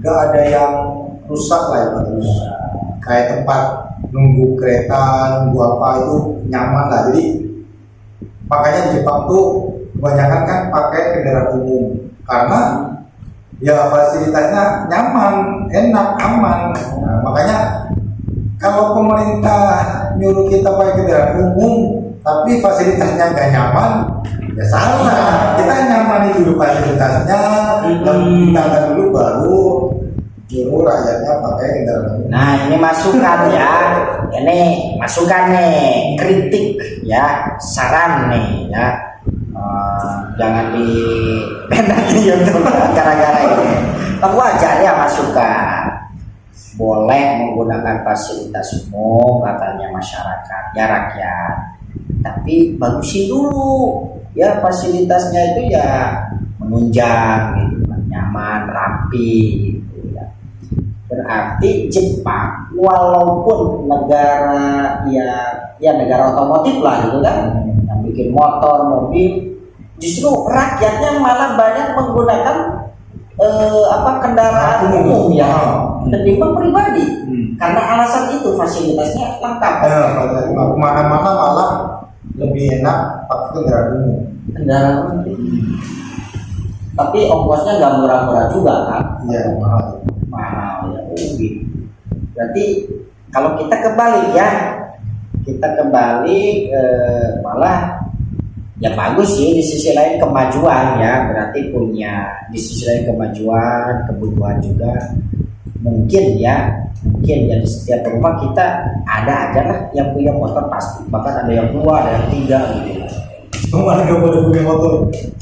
nggak ada yang rusak lah ya, bagus. Kayak tempat nunggu kereta, nunggu apa itu nyaman lah. Jadi makanya di Jepang tuh kebanyakan kan pakai kendaraan umum karena ya fasilitasnya nyaman, enak, aman. Nah, makanya kalau pemerintah nyuruh kita pakai kendaraan umum tapi fasilitasnya nggak nyaman, ya salah. Kita nyamani dulu fasilitasnya, dan kita dulu baru nyuruh rakyatnya pakai kendaraan umum. Nah ini masukan ya, ini masukan nih, kritik ya, saran nih ya. Jangan dipendam di YouTube gara-gara ini. Wajar ya masukan. Boleh menggunakan fasilitas umum katanya masyarakat ya, rakyat. Tapi bagusin dulu ya fasilitasnya itu ya, menunjang gitu, nyaman, rapi gitu ya. Berarti Jepang walaupun negara ya negara otomotif lah gitu kan, yang bikin motor, mobil, justru rakyatnya malah banyak menggunakan kendaraan umum ya, ketimbang pribadi. Karena alasan itu fasilitasnya lengkap. Kemana-mana malah lebih enak pakai kendaraan umum. Tapi ongkosnya nggak murah-murah juga kan? Iya, mahal ya. Gitu. Berarti kalau kita kebalik ya, malah ya bagus sih, di sisi lain kemajuan ya, berarti punya di sisi lain kemajuan, kebutuhan juga mungkin ya di setiap rumah kita ada aja lah yang punya motor pasti, bahkan ada yang 2, ada yang 3 gitu. Semua nggak boleh punya motor.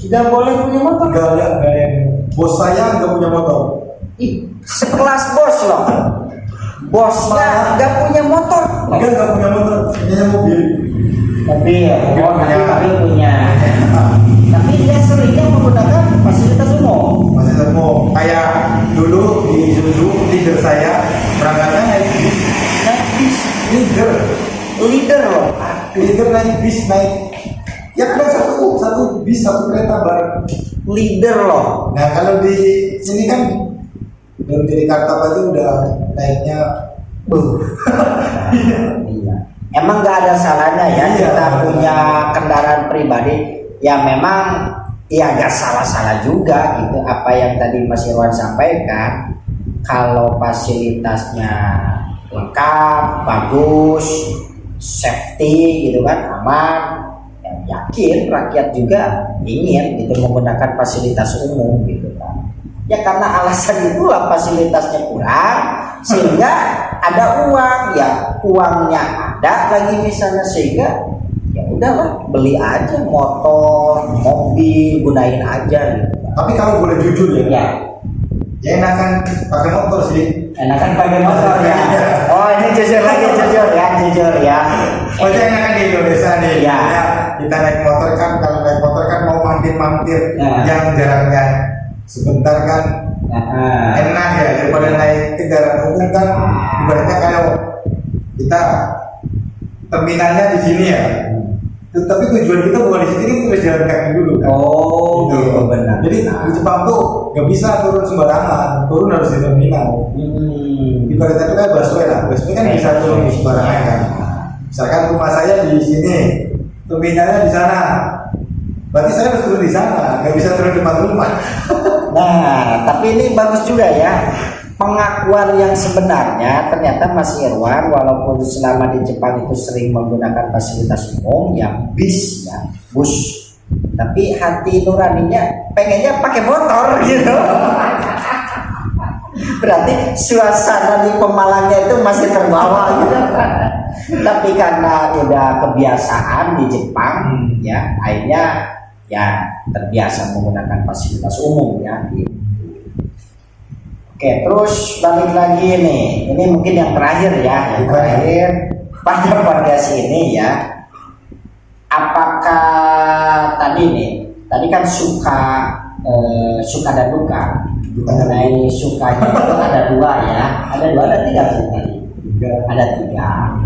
Nggak boleh punya motor. Nggak ada yang. Bos saya nggak punya motor. Sekelas bos loh. Bosnya nggak punya motor. Nggak punya motor, punya mobil. Tapi punya. Tapi dia seringnya menggunakan fasilitas umum. Kayak dulu di leader loh. Leader naik bis naik. Ya kan satu bis satu kereta bareng. Leader loh. Nah kalau di sini kan dari Jakarta aja udah naiknya. Iya. Emang nggak ada salahnya ya kita punya kendaraan pribadi. Ya memang ya agak salah-salah juga gitu. Apa yang tadi Mas Irwan sampaikan, kalau fasilitasnya lengkap, bagus, safety gitu kan, aman, ya yakin rakyat juga ingin gitu menggunakan fasilitas umum gitu kan. Ya karena alasan itulah fasilitasnya kurang sehingga ada uang, ya uangnya ada lagi misalnya, sehingga ya udahlah beli aja motor, mobil, gunain aja gitu. Tapi kalau boleh jujur Ya, ya enakan pakai motor sih. enakan pakai motor ya. Oh ini jujur lagi, jujur ya. Oke, enakan di Indonesia nih. Ya. Kita naik motor kan, kalau naik motor kan mau mampir-mampir Ya. yang jaraknya sebentar kan enak ya, daripada naik kendaraan umum kan ibaratnya kalau kita terminalnya di sini ya. Tapi tujuan kita bukan di sini, kita harus jalan kaki dulu kan. Oh, gitu benar. Jadi di Jepang tuh nggak bisa turun sembarangan, turun harus di terminal. Ibaratnya itu kayak busway lah, busway kan bisa turun di sembarangan kan. Misalkan rumah saya di sini, terminalnya di sana, berarti saya harus turun di sana, nggak bisa turun di depan rumah. Nah, tapi ini bagus juga ya. Pengakuan yang sebenarnya ternyata Mas Irwan walaupun selama di Jepang itu sering menggunakan fasilitas umum yang bis ya, bus, tapi hati nuraninya pengennya pakai motor gitu. Berarti suasana di Pemalangnya itu masih terbawa gitu. Tapi karena udah kebiasaan di Jepang ya, akhirnya ya terbiasa menggunakan fasilitas umum ya gitu. Oke, terus balik lagi nih. Ini mungkin yang terakhir ya, yang terakhir pada podcast ini ya. Apakah tadi kan suka dan duka. Mengenai sukanya itu ada dua ya. Ada tiga sih tadi. Ada tiga.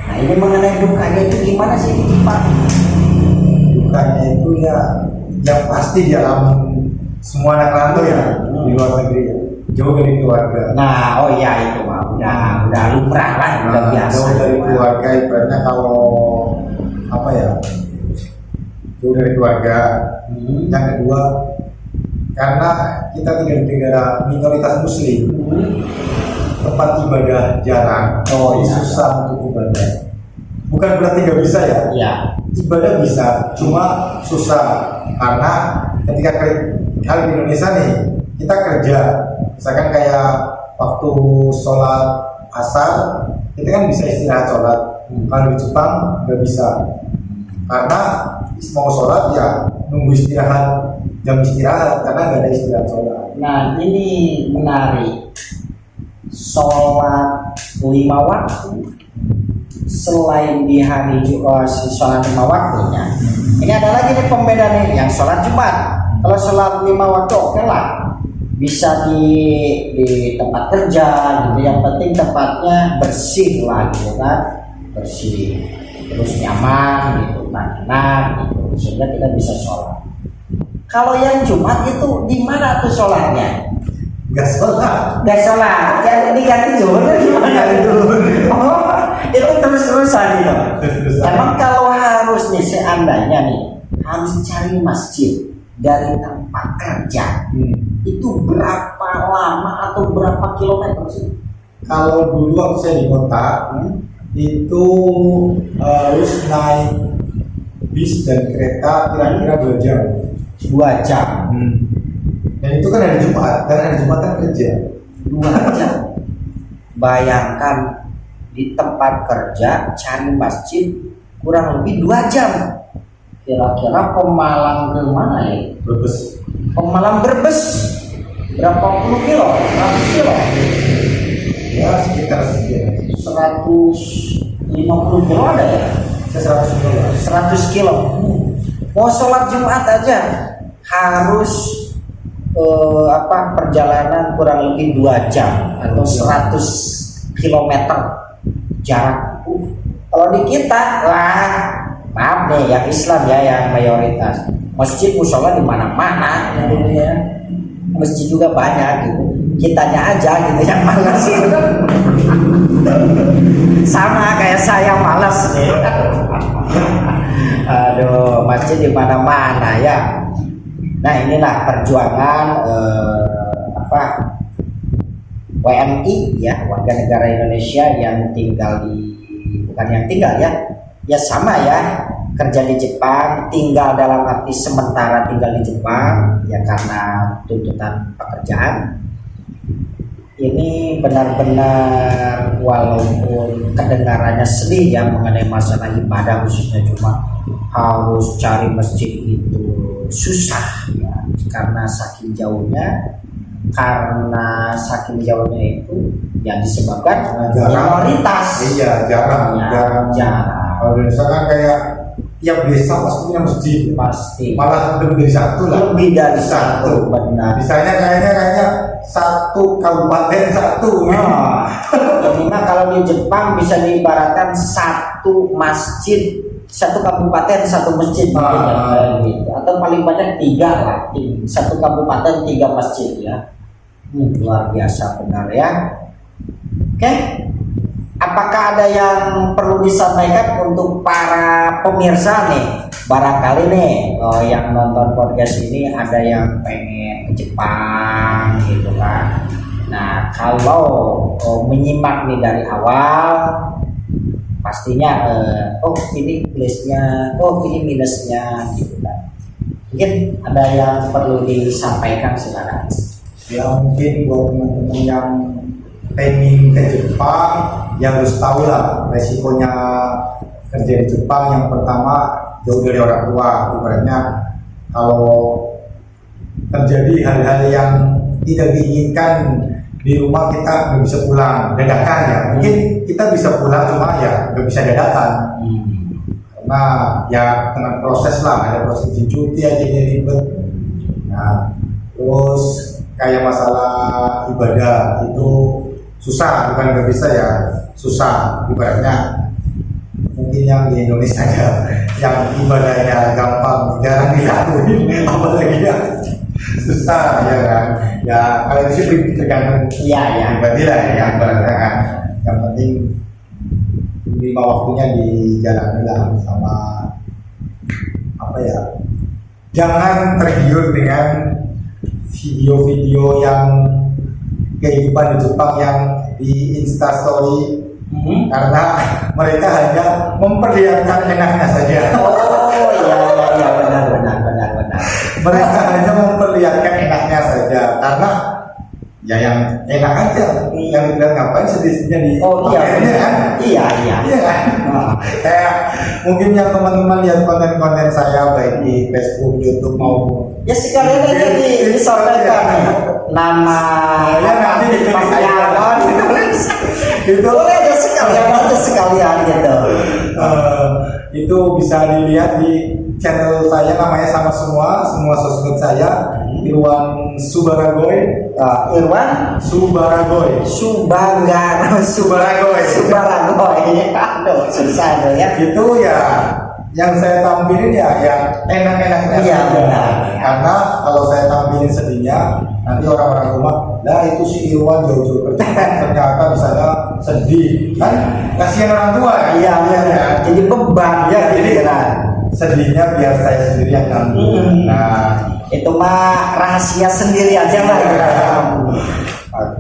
Nah ini mengenai dukanya itu gimana sih Pak? Dukanya itu ya yang pasti dialami semua anak rantau ya di luar negeri ya. Jauh dari keluarga. Nah, oh iya itu Pak, udah lumrah lah, udah biasa. Jauh dari keluarga, ibaratnya kalau apa ya? Jauh dari keluarga. Yang kedua, karena kita tinggal di negara minoritas Muslim, tempat ibadah jarang. Oh, iya. Susah untuk ibadah. Bukan berarti nggak bisa ya? Iya. Ibadah bisa, cuma susah karena ketika kalau di Indonesia nih kita kerja. Misalkan kayak waktu sholat asar kita kan bisa istirahat sholat. Kalau di Jepang nggak bisa karena mau sholat ya nunggu istirahat, jam istirahat karena nggak ada istirahat sholat. Nah ini menarik, sholat 5 waktu selain di hari Jumat sholat 5 waktunya. Ini ada lagi nih pembeda nih yang sholat Jumat. Kalau sholat 5 waktu oke lah, bisa di tempat kerja gitu, yang penting tempatnya bersih lah gitu kan, bersih terus nyaman gitu kan, enak gitu, sehingga kita bisa sholat. Kalau yang Jumat itu di mana tuh sholatnya? Nggak sholat. Yang diganti zuhur gimana gitu? Oh, itu terus-terusan gitu. Emang kalau harus nih seandainya nih harus cari masjid dari tempat kerja, itu berapa lama atau berapa kilometer sih? Kalau dulu waktu saya di kota itu harus naik bis dan kereta kira-kira 2 jam. 2 jam. Dan itu kan hari Jumat, karena hari Jumat kan kerja. 2 jam. Bayangkan di tempat kerja cari masjid kurang lebih 2 jam. Kira-kira Pemalang ke mana ya? Brebes. Pemalang Brebes berapa puluh kilo? 100 kilo? Ya sekitar sekian. 150 kilo ada ya? Saya 100 kilo. 100 kilo. Mau sholat Jumat aja harus perjalanan kurang lebih 2 jam atau 100 kilometer jarak. Kalau di kita, wah, maaf nih, yang Islam ya yang mayoritas. Masjid musola di mana-mana, ya. Masjid juga banyak gitu. Kitanya aja gitu yang malas. Sama kayak saya malas nih. Aduh, masjid di mana-mana ya. Nah inilah perjuangan WNI ya, warga negara Indonesia yang tinggal di, bukan yang tinggal ya sama ya, kerja di Jepang, tinggal dalam arti sementara tinggal di Jepang ya karena tuntutan pekerjaan. Ini benar-benar walaupun kedengarannya sedih ya mengenai masalah ibadah, khususnya cuma harus cari masjid itu susah ya karena saking jauhnya itu yang disebabkan minoritas. Iya, jarang. Kalau di Indonesia kan kayak tiap desa pasti punya masjid, pasti malah lebih dari satu lah. Lebih dari satu, benar. Misalnya kayaknya satu kabupaten satu. Ini mah kalau di Jepang bisa diibaratkan satu masjid, satu kabupaten satu masjid gitu. Atau paling banyak 3 lah, satu kabupaten 3 masjid ya. Luar biasa benar ya. Oke. Apakah ada yang perlu disampaikan untuk para pemirsa nih? Barangkali nih yang nonton podcast ini ada yang pengen ke Jepang gitu kan. Nah kalau menyimak nih dari awal, pastinya ini plusnya, ini minusnya gitu kan. Mungkin ada yang perlu disampaikan sekarang. Ya mungkin buat teman-teman yang pengen ke Jepang, yang harus tahu lah resikonya kerja di Jepang. Yang pertama, jauh dari orang tua. Ibaratnya kalau terjadi hal-hal yang tidak diinginkan di rumah, kita nggak bisa pulang dadakan ya. Mungkin kita bisa pulang, cuma ya nggak bisa dadakan karena ya dengan proses lah, ada proses cuti aja ini ribet. Nah terus kayak masalah ibadah itu susah, bukan nggak bisa ya, susah. Ibaratnya mungkin yang di Indonesia aja yang ibadahnya gampang, jarang dilakuin, apalagi ya susah ya kan. Ya kalau itu sih tergantung pribadi lah ya, kan. Yang penting 5 waktunya dijalani lah sama jangan tergiur dengan video-video yang kehidupan di Jepang yang di Instastory, karena mereka hanya memperlihatkan enaknya saja. Iya benar. Mereka hanya memperlihatkan enaknya saja karena ya yang enak aja, yang bilang ngapain sedih-sedihnya di kan? Iya kan? Kayak mungkin yang teman-teman lihat konten-konten saya baik di Facebook, YouTube maupun ya sekalian aja disampaikan nama nanti ditulis itu boleh aja sekalian gitu. Itu bisa dilihat di channel saya, namanya sama semua sosmed saya, Irwan Subaragoy. Irwan Subaragoy. Subaragoy. Aduh, susah tuh ya. Itu ya yang saya tampilin ya enak-enaknya saja. Karena kalau saya tampilin sedihnya, nanti orang-orang rumah, lah itu si Irwan jauh-jauh kerja, ternyata misalnya sedih, kan kasihan orang tua ya. Jadi beban ya, jadi sedihnya biar saya sendiri yang tanggung. Nah itu mah rahasia sendiri aja lah.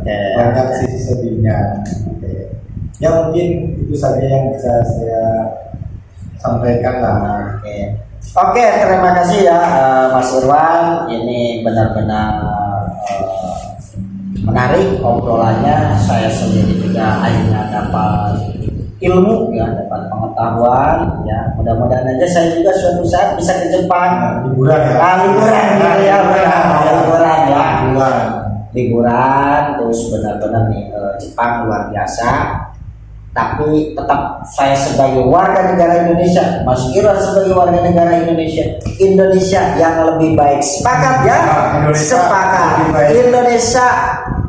Banyak sisi sedihnya. Ya mungkin itu saja yang bisa saya sampaikan lah. Oke, terima kasih ya Mas Irwan. Ini benar-benar menarik obrolannya. Saya sendiri juga akhirnya dapat ilmu ya, dapat pengetahuan ya. Mudah-mudahan aja saya juga suatu saat bisa ke Jepang. Liburan ya. Liburan terus benar-benar nih Jepang luar biasa. tapi tetap saya sebagai warga negara Indonesia, Mas Iran sebagai warga negara Indonesia, Indonesia yang lebih baik. Sepakat ya? Indonesia Sepakat. lebih baik. Indonesia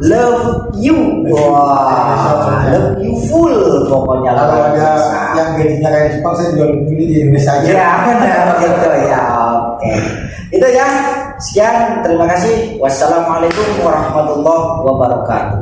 love you. Wah, love you full pokoknya. Kalau luar ada biasa. yang gajinya kayak Jepang, saya juga lebih pilih di Indonesia aja. Ya benar gitu ya. Oke. Itu ya. Sekian, terima kasih. Wassalamualaikum warahmatullahi wabarakatuh.